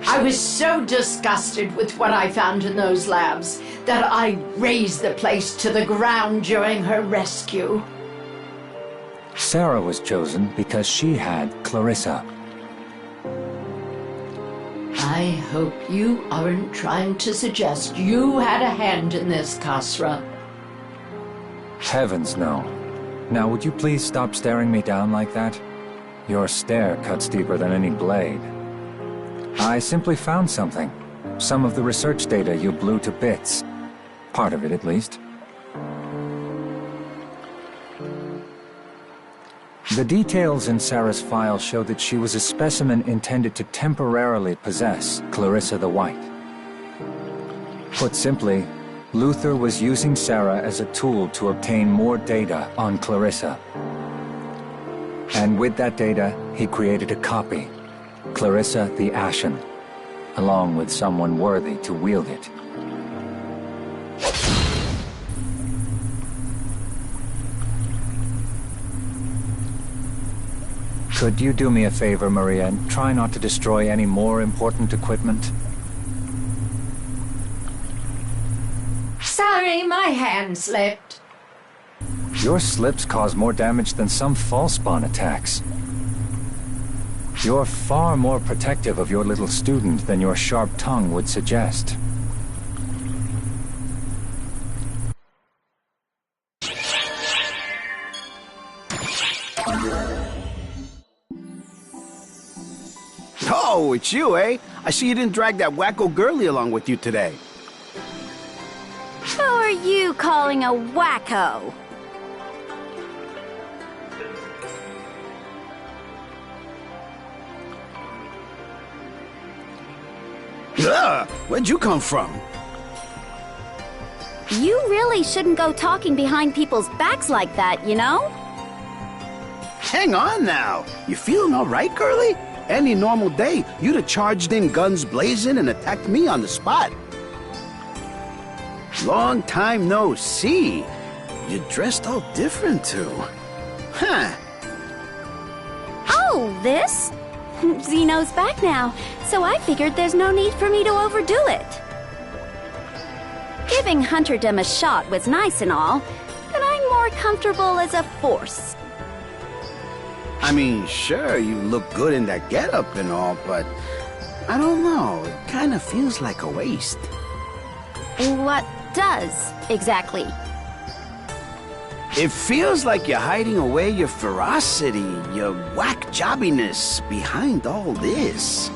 I was so disgusted with what I found in those labs that I razed the place to the ground during her rescue. Sarah was chosen because she had Clarissa. I hope you aren't trying to suggest you had a hand in this, Kasra. Heavens, no. Now, would you please stop staring me down like that? Your stare cuts deeper than any blade. I simply found something. Some of the research data you blew to bits. Part of it, at least. The details in Sarah's file show that she was a specimen intended to temporarily possess Clarissa the White. Put simply, Luther was using Sarah as a tool to obtain more data on Clarissa. And with that data, he created a copy, Clarissa the Ashen, along with someone worthy to wield it. Could you do me a favor, Maria, and try not to destroy any more important equipment? Sorry, my hand slipped. Your slips cause more damage than some false-spawn attacks. You're far more protective of your little student than your sharp tongue would suggest. it's you, eh? I see you didn't drag that wacko girlie along with you today. Who are you calling a wacko? Ugh, where'd you come from? You really shouldn't go talking behind people's backs like that, you know? Hang on now. You feeling all right, girlie? Any normal day, you'd have charged in guns blazing and attacked me on the spot. Long time no see. You're dressed all different, too. Huh. Oh, this? Zeno's back now, so I figured there's no need for me to overdo it. Giving Hunterdom a shot was nice and all, but I'm more comfortable as a force. I mean, sure, you look good in that getup and all, but I don't know, it kind of feels like a waste. What does, exactly? It feels like you're hiding away your ferocity, your whack jobbiness behind all this.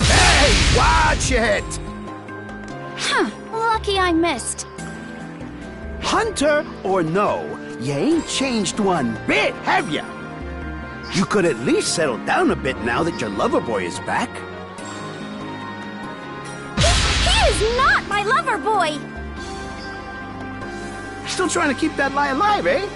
Hey, watch it! Huh, lucky I missed. Hunter or no, you ain't changed one bit, have ya? You could at least settle down a bit now that your lover boy is back. He is not my lover boy! Still trying to keep that lie alive, eh?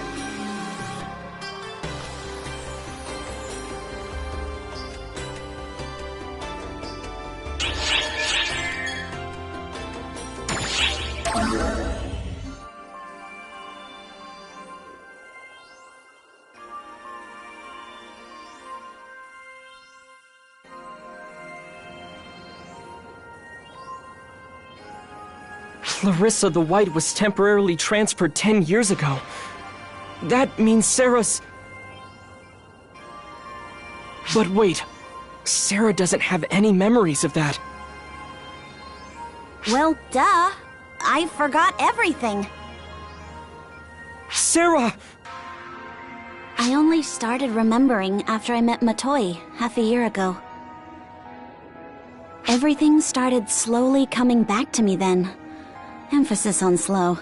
Clarissa the White was temporarily transferred 10 years ago. That means Sarah's... But wait, Sarah doesn't have any memories of that. Well, duh. I forgot everything. Sarah! I only started remembering after I met Matoi half a year ago. Everything started slowly coming back to me then. Emphasis on slow.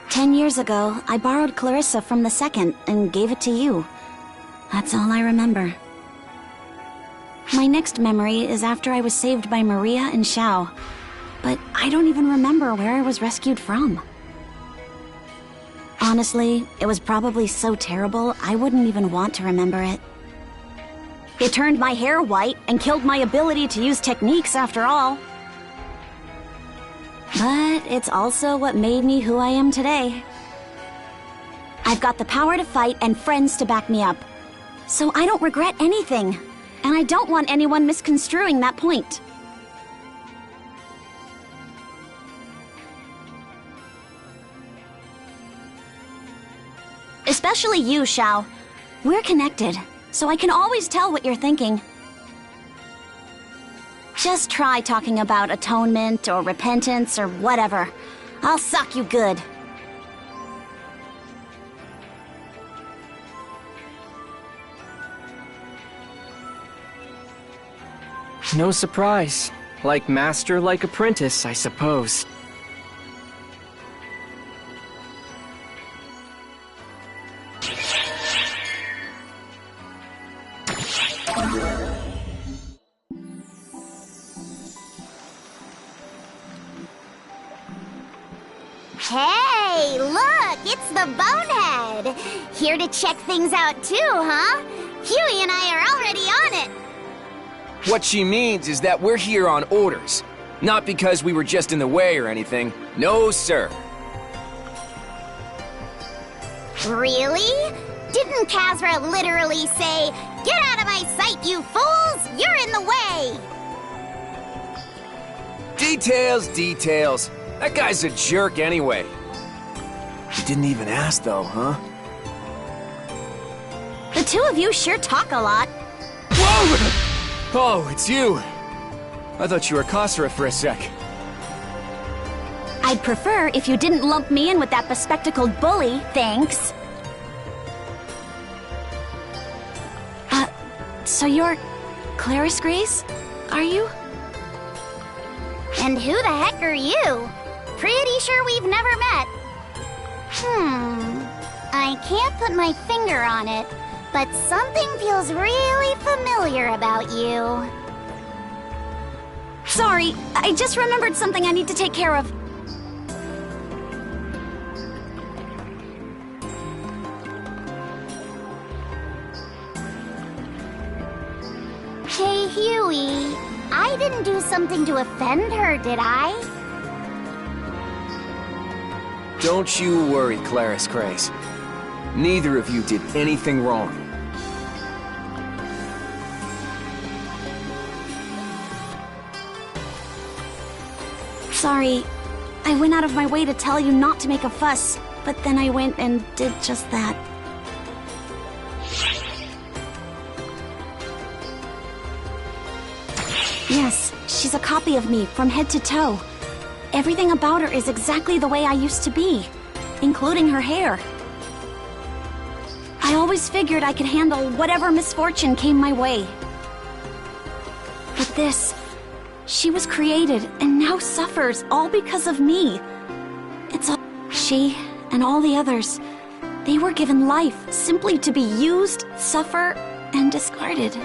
10 years ago, I borrowed Clarissa from the second and gave it to you. That's all I remember. My next memory is after I was saved by Maria and Xiao, but I don't even remember where I was rescued from. Honestly, it was probably so terrible I wouldn't even want to remember it. It turned my hair white and killed my ability to use techniques after all. But it's also what made me who I am today. I've got the power to fight and friends to back me up. So I don't regret anything. And I don't want anyone misconstruing that point. Especially you, Xiao. We're connected, so I can always tell what you're thinking. Just try talking about atonement or repentance or whatever. I'll sock you good. No surprise. Like master, like apprentice, I suppose. Hey, look, it's the Bonehead. Here to check things out too, huh? Huey and I are already on it. What she means is that we're here on orders. Not because we were just in the way or anything. No, sir. Really? Didn't Kazra literally say, "Get out of my sight, you fools! You're in the way!" Details, details. That guy's a jerk anyway. You didn't even ask though, huh? The two of you sure talk a lot. Whoa! Oh, it's you. I thought you were Kasra for a sec. I'd prefer if you didn't lump me in with that bespectacled bully, thanks. So you're Clarice Grace, are you? And who the heck are you? Pretty sure we've never met. I can't put my finger on it, but something feels really familiar about you. Sorry, I just remembered something I need to take care of. Hey, Huey. I didn't do something to offend her, did I? Don't you worry, Clarice Grace. Neither of you did anything wrong. Sorry, I went out of my way to tell you not to make a fuss, but then I went and did just that. Yes, she's a copy of me from head to toe. Everything about her is exactly the way I used to be, including her hair. I always figured I could handle whatever misfortune came my way. But this, she was created and now suffers all because of me. It's all she and all the others. They were given life simply to be used, suffer, and discarded.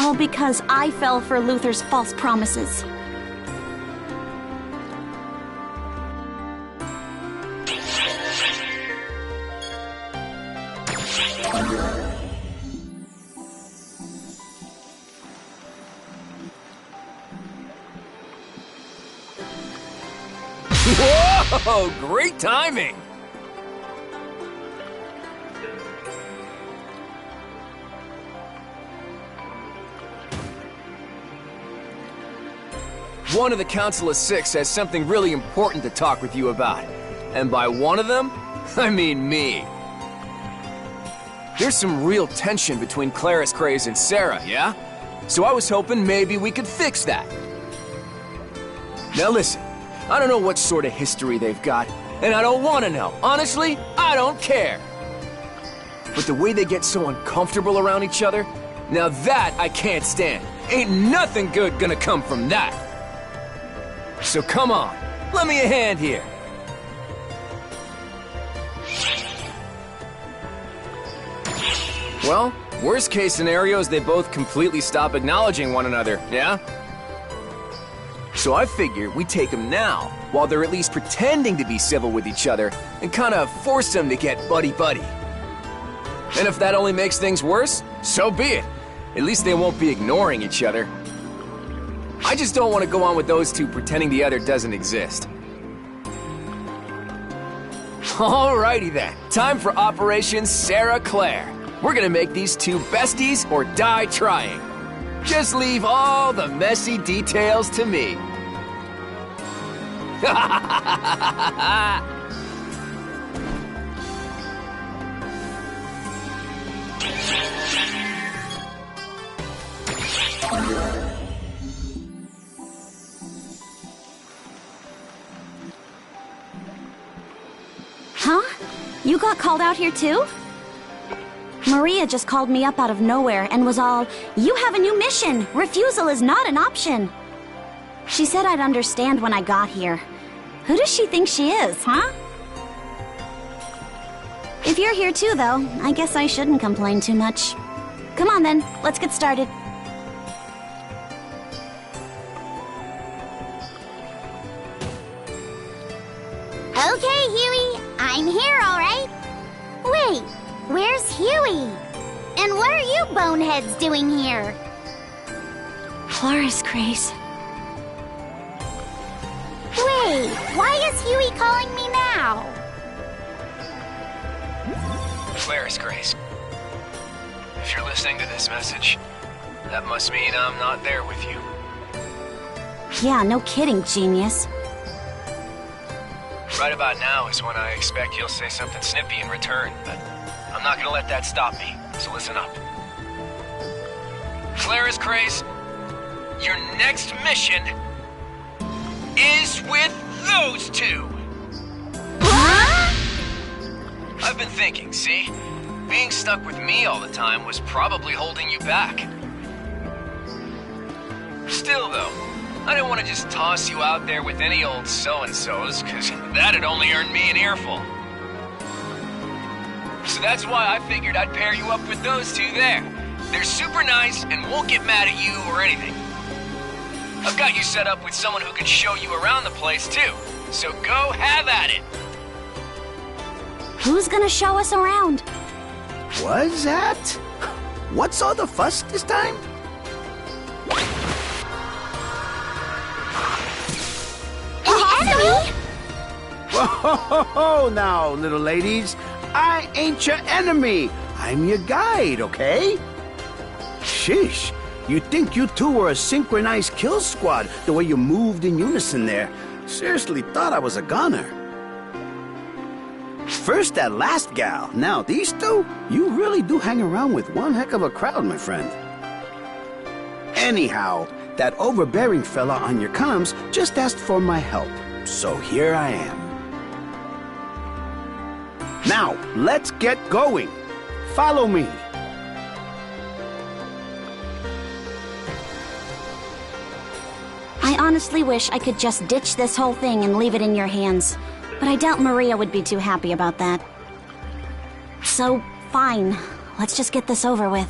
All because I fell for Luther's false promises. Whoa! Great timing! One of the Council of Six has something really important to talk with you about. And by one of them, I mean me. There's some real tension between Clarice Grace and Sarah, yeah? So I was hoping maybe we could fix that. Now listen, I don't know what sort of history they've got, and I don't want to know. Honestly, I don't care. But the way they get so uncomfortable around each other, now that I can't stand. Ain't nothing good gonna come from that. So come on, lend me a hand here. Well, worst case scenario is they both completely stop acknowledging one another, yeah? So I figure we take them now, while they're at least pretending to be civil with each other, and kind of force them to get buddy-buddy. And if that only makes things worse, so be it. At least they won't be ignoring each other. I just don't want to go on with those two pretending the other doesn't exist. Alrighty then, time for Operation Sarah Claire. We're gonna make these two besties or die trying. Just leave all the messy details to me. Huh? You got called out here too? Maria just called me up out of nowhere and was all, "You have a new mission! Refusal is not an option!" She said I'd understand when I got here. Who does she think she is, huh? If you're here too, though, I guess I shouldn't complain too much. Come on then, let's get started. Okay, Huey, I'm here, all right? Wait, where's Huey? And what are you boneheads doing here? Clarice Grace. Wait, why is Huey calling me now? Clarice Grace. If you're listening to this message, that must mean I'm not there with you. Yeah, no kidding, genius. Right about now is when I expect you'll say something snippy in return, but I'm not gonna let that stop me, so listen up. Clarice Grace, your next mission is with those two! Huh? I've been thinking, see? being stuck with me all the time was probably holding you back. Still, though, I didn't want to just toss you out there with any old so-and-sos, because that'd only earn me an earful. So that's why I figured I'd pair you up with those two there. They're super nice and won't get mad at you or anything. I've got you set up with someone who can show you around the place, too. So go have at it. Who's gonna show us around? What's that? What's all the fuss this time? Enemy? Whoa, now, little ladies. I ain't your enemy. I'm your guide, okay? Sheesh. You'd think you two were a synchronized kill squad, the way you moved in unison there. Seriously thought I was a goner. First that last gal, now these two? You really do hang around with one heck of a crowd, my friend. Anyhow, that overbearing fella on your comms just asked for my help, so here I am. Now, let's get going. Follow me. I honestly wish I could just ditch this whole thing and leave it in your hands. But I doubt Maria would be too happy about that. So, fine. Let's just get this over with.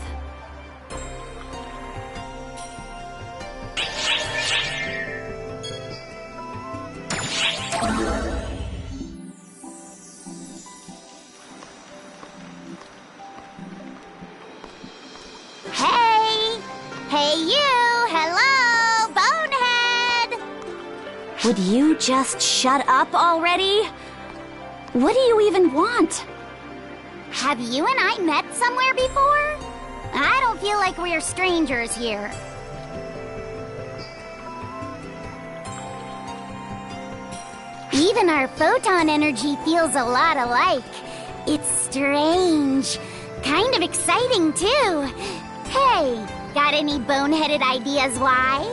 Hey! Hey you! Hello! Bonehead! Would you just shut up already? What do you even want? Have you and I met somewhere before? I don't feel like we're strangers here. Even our photon energy feels a lot alike. It's strange. Kind of exciting, too. Hey, got any boneheaded ideas why?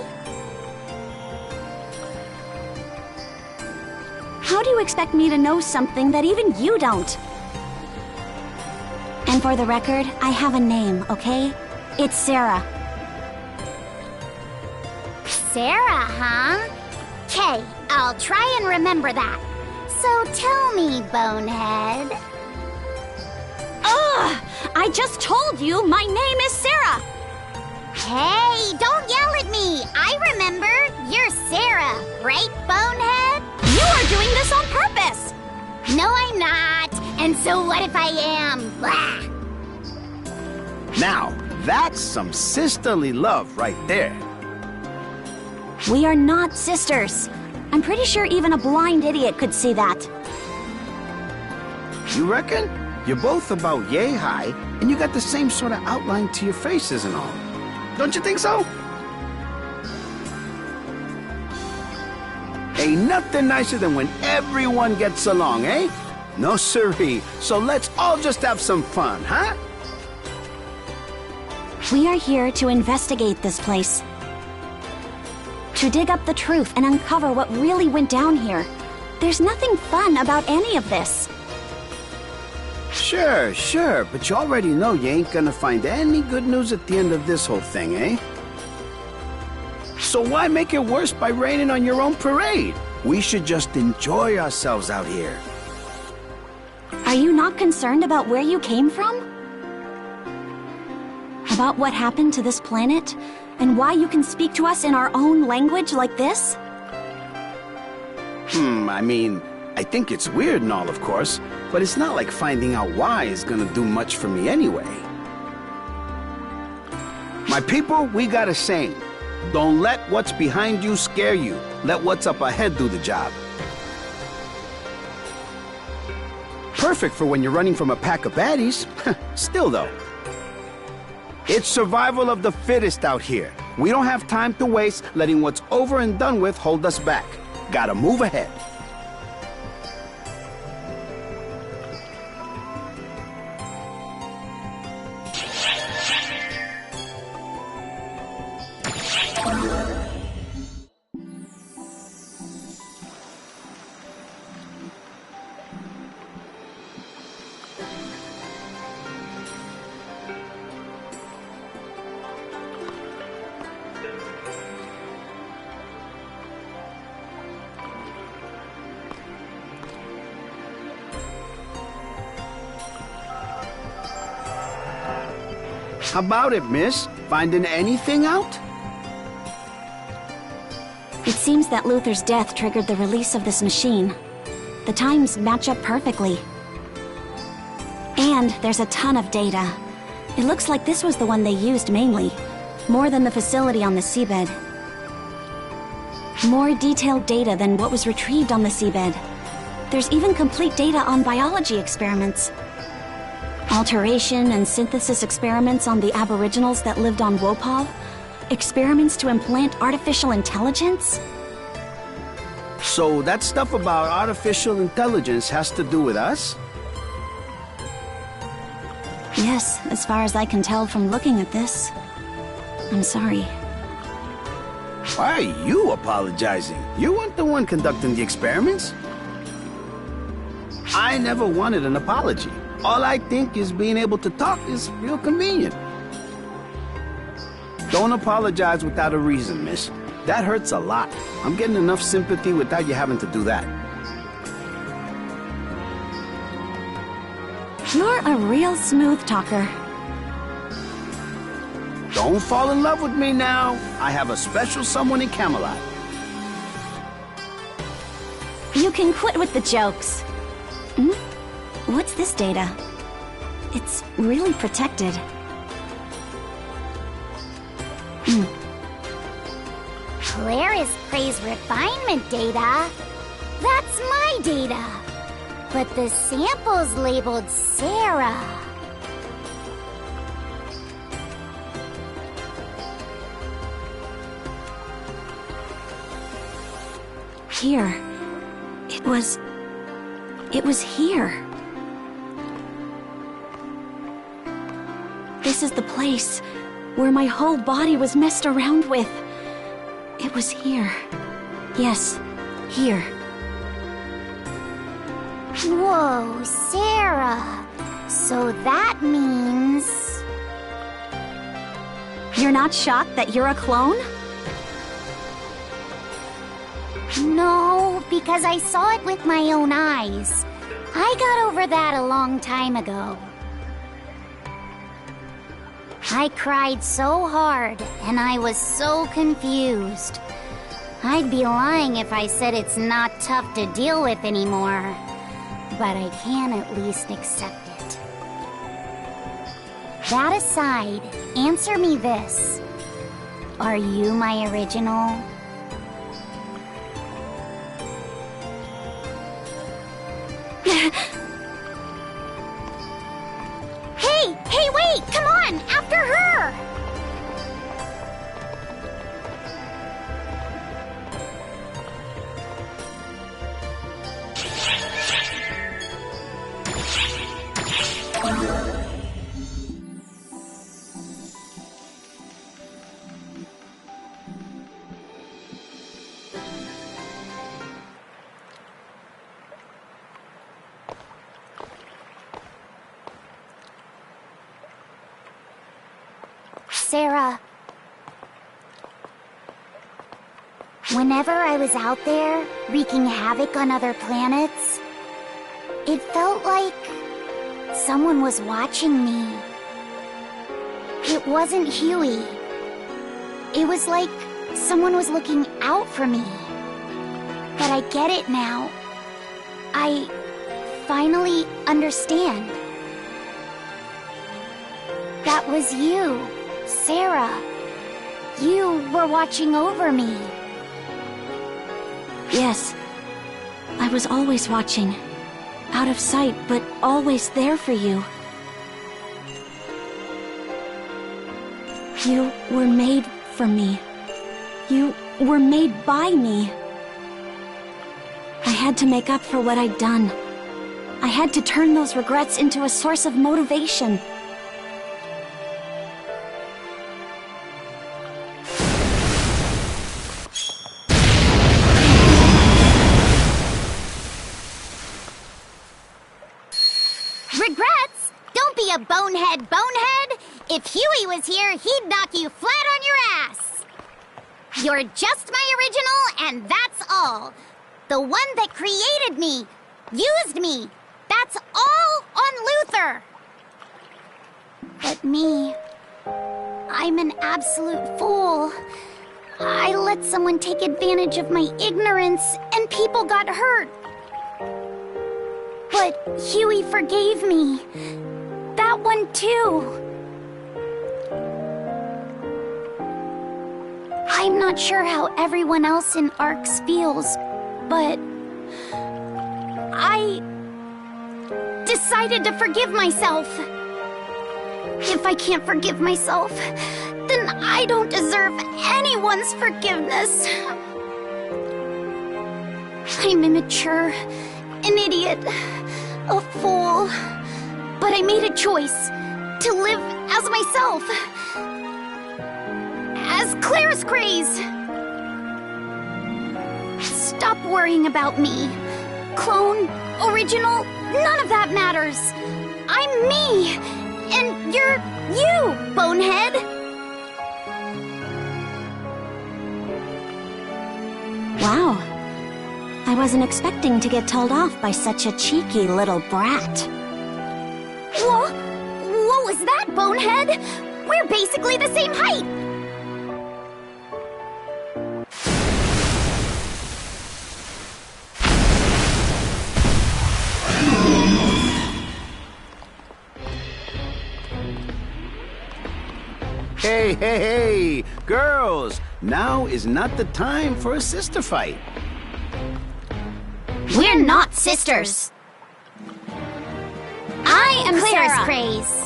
How do you expect me to know something that even you don't? And for the record, I have a name, okay? It's Sarah. Sarah, huh? Okay, I'll try and remember that. So tell me, Bonehead. Ugh! I just told you my name is Sarah! Hey, don't yell at me! I remember! You're Sarah, right, Bonehead? You are doing this on purpose! No, I'm not! And so what if I am? Blah! Now, that's some sisterly love right there. We are not sisters. I'm pretty sure even a blind idiot could see that. You reckon? You're both about yay high, and you got the same sort of outline to your faces and all. Don't you think so? Ain't nothing nicer than when everyone gets along, eh? No siree. So let's all just have some fun, huh? We are here to investigate this place. To dig up the truth and uncover what really went down here. There's nothing fun about any of this. Sure, but you already know you ain't gonna find any good news at the end of this whole thing, eh? So why make it worse by raining on your own parade? We should just enjoy ourselves out here. Are you not concerned about where you came from? About what happened to this planet? And why you can speak to us in our own language like this? I mean, I think it's weird and all, of course, but it's not like finding out why is gonna do much for me anyway. My people, we got a saying. Don't let what's behind you scare you. Let what's up ahead do the job. Perfect for when you're running from a pack of baddies. Still, though. It's survival of the fittest out here. We don't have time to waste letting what's over and done with hold us back. Gotta move ahead. How about it, miss? Finding anything out? It seems that Luther's death triggered the release of this machine. The times match up perfectly. And there's a ton of data. It looks like this was the one they used mainly. More than the facility on the seabed. More detailed data than what was retrieved on the seabed. There's even complete data on biology experiments. Alteration and synthesis experiments on the aboriginals that lived on Wopal? Experiments to implant artificial intelligence? So that stuff about artificial intelligence has to do with us? Yes, as far as I can tell from looking at this. I'm sorry. Why are you apologizing? You weren't the one conducting the experiments. I never wanted an apology. All I think is being able to talk is real convenient. Don't apologize without a reason, miss. That hurts a lot. I'm getting enough sympathy without you having to do that. You're a real smooth talker. Don't fall in love with me now. I have a special someone in Camelot. You can quit with the jokes. Hmm? What's this data? It's really protected. Claris praised refinement data. That's my data. But the sample's labeled Sarah. Here. It was here. This is the place where my whole body was messed around with. It was here. Yes, here. Whoa, Sarah. So that means... You're not shocked that you're a clone? No, because I saw it with my own eyes. I got over that a long time ago. I cried so hard, and I was so confused. I'd be lying if I said it's not tough to deal with anymore. But I can at least accept it. That aside, answer me this. Are you my original? Hey, wait! Come on! After her! Sarah, whenever I was out there, wreaking havoc on other planets, it felt like someone was watching me. It wasn't Huey. It was like someone was looking out for me. But I get it now. I finally understand. That was you. Sarah, you were watching over me. Yes. I was always watching. Out of sight, but always there for you. You were made for me. You were made by me. I had to make up for what I'd done. I had to turn those regrets into a source of motivation. Regrets? Don't be a bonehead. If Huey was here, he'd knock you flat on your ass. You're just my original, and that's all. The one that created me, used me. That's all on Luther. But me, I'm an absolute fool. I let someone take advantage of my ignorance, and people got hurt. But Huey forgave me. That one too. I'm not sure how everyone else in Arcs feels, but I decided to forgive myself. If I can't forgive myself, then I don't deserve anyone's forgiveness. I'm immature, an idiot, a fool, but I made a choice to live as myself. As Claire's Craze. Stop worrying about me. Clone, original, none of that matters. I'm me, and you're you, bonehead. Wow. I wasn't expecting to get told off by such a cheeky little brat. What was that, bonehead? We're basically the same height. Hey, girls, now is not the time for a sister fight. We're not sisters. I am Claire's Sarah. Craze.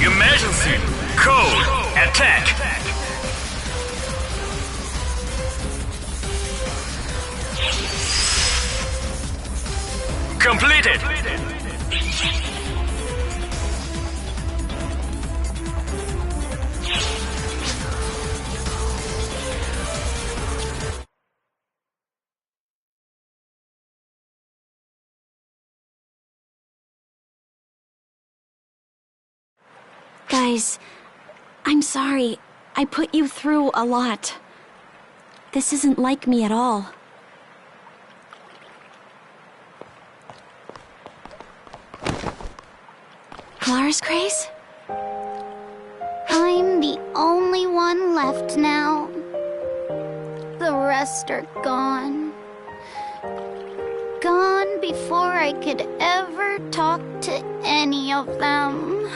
Emergency! Code! Attack! Completed! Guys, I'm sorry. I put you through a lot. This isn't like me at all. Clara's Craze? I'm the only one left now. The rest are gone. Gone before I could ever talk to any of them.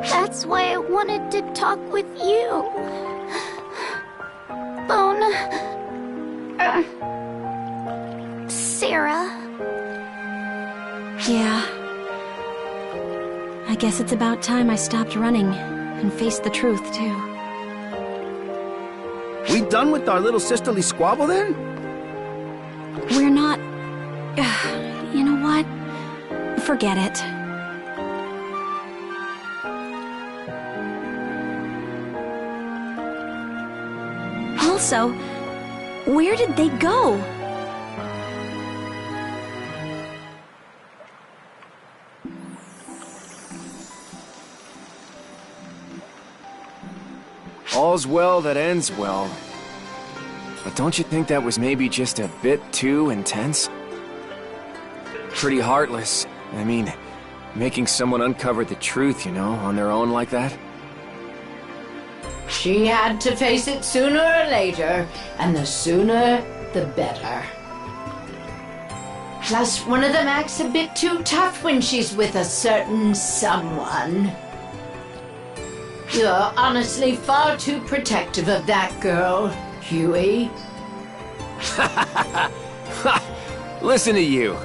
That's why I wanted to talk with you. Sarah. Yeah. I guess it's about time I stopped running and faced the truth, too. We done with our little sisterly squabble then? We're not... You know what? Forget it. Also, where did they go? All's well that ends well. But don't you think that was maybe just a bit too intense? Pretty heartless. I mean, making someone uncover the truth, you know, on their own like that. She had to face it sooner or later, and the sooner, the better. Plus, one of them acts a bit too tough when she's with a certain someone. You're honestly far too protective of that girl, Huey. Listen to you.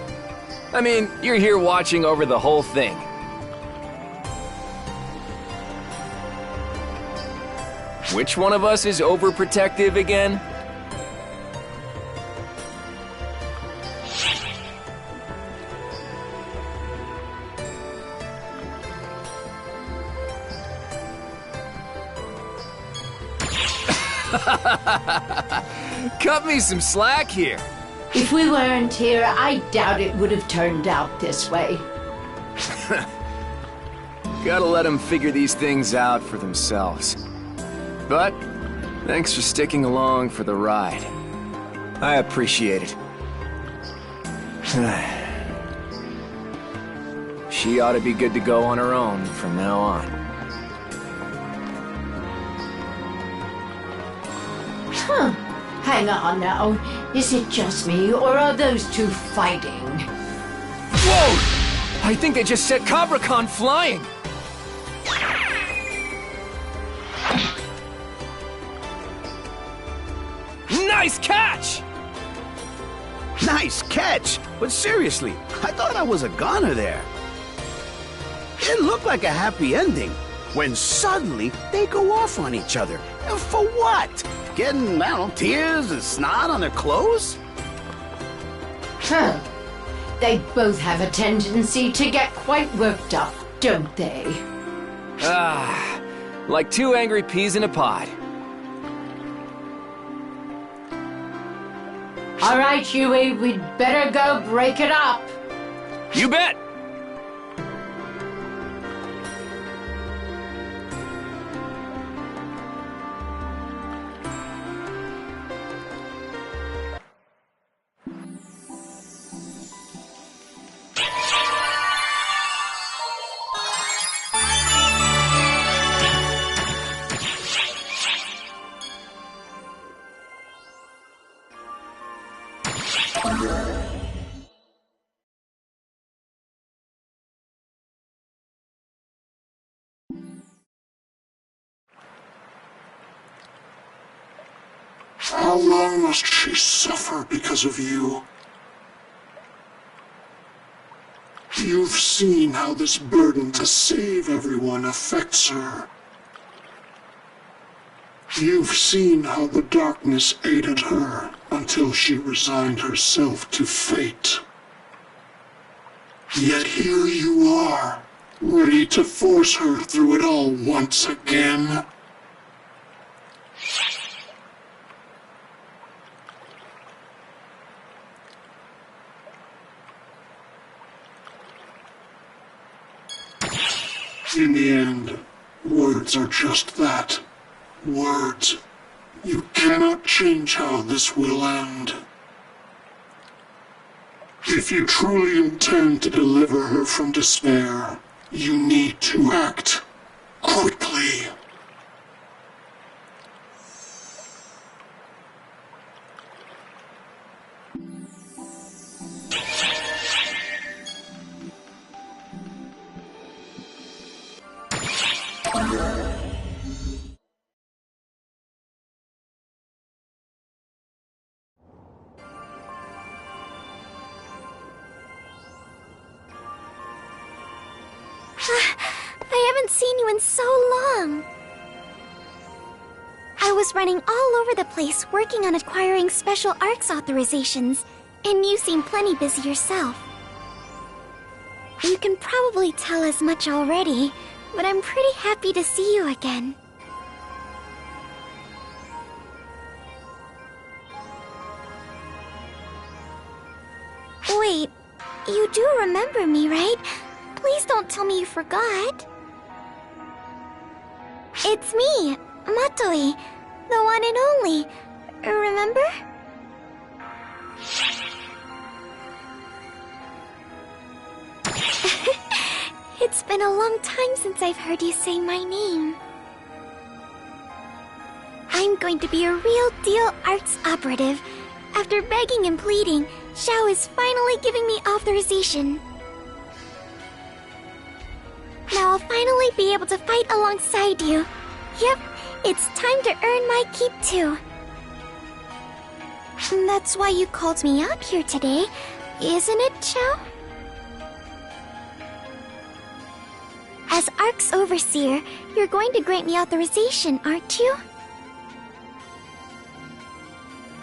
I mean, you're here watching over the whole thing. Which one of us is overprotective again? Cut me some slack here. If we weren't here, I doubt it would have turned out this way. Gotta let them figure these things out for themselves. But, thanks for sticking along for the ride. I appreciate it. She ought to be good to go on her own from now on. Huh. Hang on now. Is it just me, or are those two fighting? Whoa! I think they just set Cabracon flying! Nice catch! Nice catch! But seriously, I thought I was a goner there. It looked like a happy ending, when suddenly they go off on each other. And for what? Getting, I don't know, tears and snot on their clothes? Huh. They both have a tendency to get quite worked up, don't they? Ah, like two angry peas in a pod. All right, Huey, we'd better go break it up. You bet! How long must she suffer because of you? You've seen how this burden to save everyone affects her. You've seen how the darkness aided her until she resigned herself to fate. Yet here you are, ready to force her through it all once again. In the end, words are just that. Words. You cannot change how this will end. If you truly intend to deliver her from despair, you need to act quickly. I haven't seen you in so long. I was running all over the place working on acquiring special ARCS authorizations, and you seem plenty busy yourself. You can probably tell as much already, but I'm pretty happy to see you again. Wait, you do remember me, right? Please don't tell me you forgot. It's me, Matoi, the one and only. Remember? It's been a long time since I've heard you say my name. I'm going to be a real deal arts operative. After begging and pleading, Xiao is finally giving me authorization. Now I'll finally be able to fight alongside you. Yep, it's time to earn my keep too. That's why you called me out here today, isn't it, Xiao? As ARC's overseer, you're going to grant me authorization, aren't you?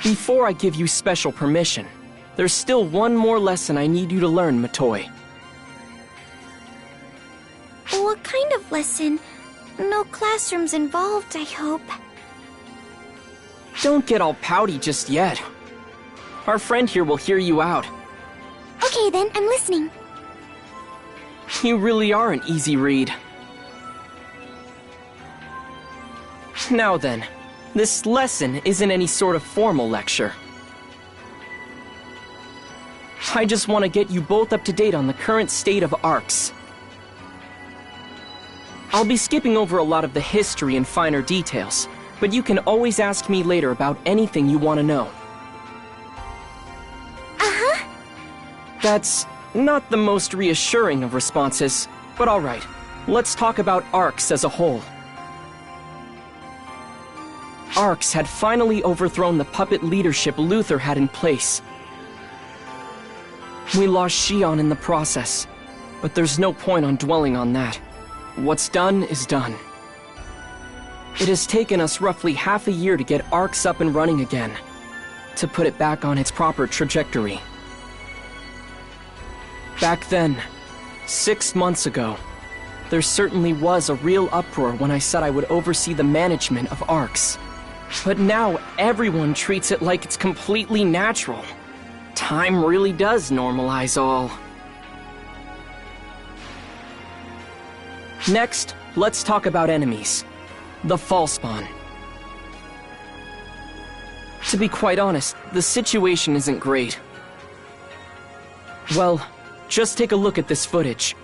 Before I give you special permission, there's still one more lesson I need you to learn, Matoi. What kind of lesson? No classrooms involved, I hope. Don't get all pouty just yet. Our friend here will hear you out. Okay then, I'm listening. You really are an easy read. Now then, this lesson isn't any sort of formal lecture. I just want to get you both up to date on the current state of arcs. I'll be skipping over a lot of the history and finer details, but you can always ask me later about anything you want to know. Uh-huh. That's not the most reassuring of responses, but alright. Let's talk about arcs as a whole. Arcs had finally overthrown the puppet leadership Luther had in place. We lost Xion in the process, but there's no point on dwelling on that. What's done is done. It has taken us roughly half a year to get Arcs up and running again, to put it back on its proper trajectory. Back then, 6 months ago, there certainly was a real uproar when I said I would oversee the management of Arcs. But now everyone treats it like it's completely natural. Time really does normalize all. Next, let's talk about enemies. The Fallspawn. To be quite honest, the situation isn't great. Well, just take a look at this footage.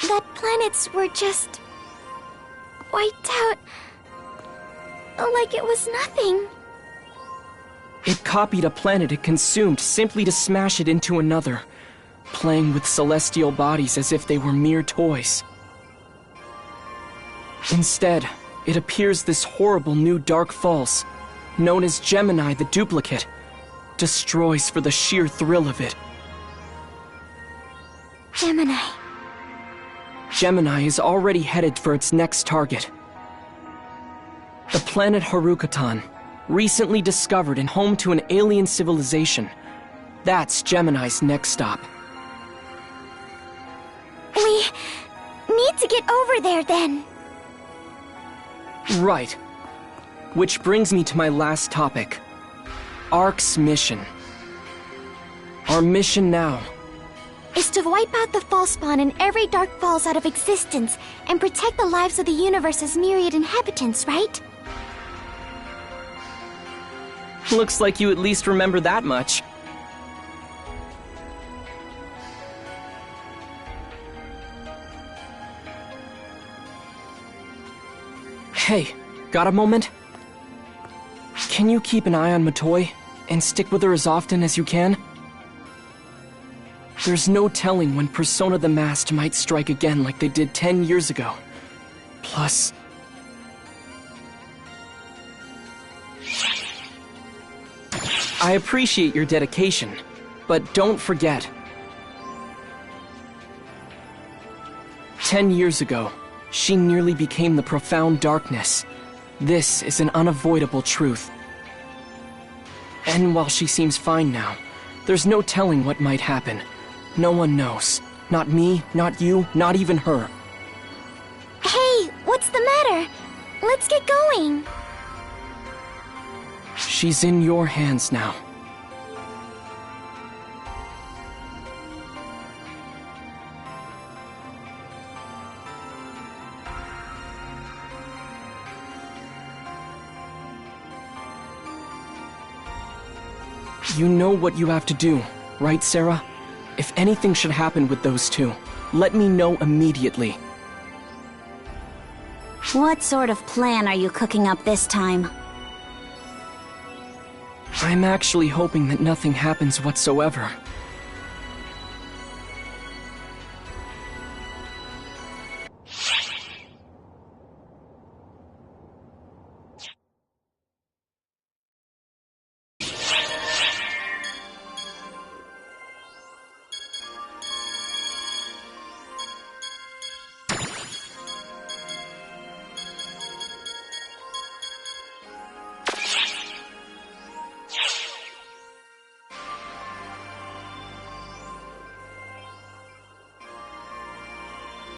That planets were just wiped out like it was nothing. It copied a planet it consumed simply to smash it into another, playing with celestial bodies as if they were mere toys. Instead, it appears this horrible new Dark Falls, known as Gemini the Duplicate, destroys for the sheer thrill of it. Gemini. Gemini is already headed for its next target. The planet Harukatan, recently discovered and home to an alien civilization. That's Gemini's next stop. We need to get over there then. Right. Which brings me to my last topic. Ark's mission. Our mission now is to wipe out the Fallspawn and every Dark Falls out of existence and protect the lives of the universe's myriad inhabitants, right? Looks like you at least remember that much. Hey, got a moment? Can you keep an eye on Matoi and stick with her as often as you can? There's no telling when Persona the Masked might strike again like they did 10 years ago. Plus... I appreciate your dedication, but don't forget. 10 years ago, she nearly became the profound darkness. This is an unavoidable truth. And while she seems fine now, there's no telling what might happen. No one knows. Not me, not you, not even her. Hey, what's the matter? Let's get going. She's in your hands now. You know what you have to do, right, Sarah? If anything should happen with those two, let me know immediately. What sort of plan are you cooking up this time? I'm actually hoping that nothing happens whatsoever.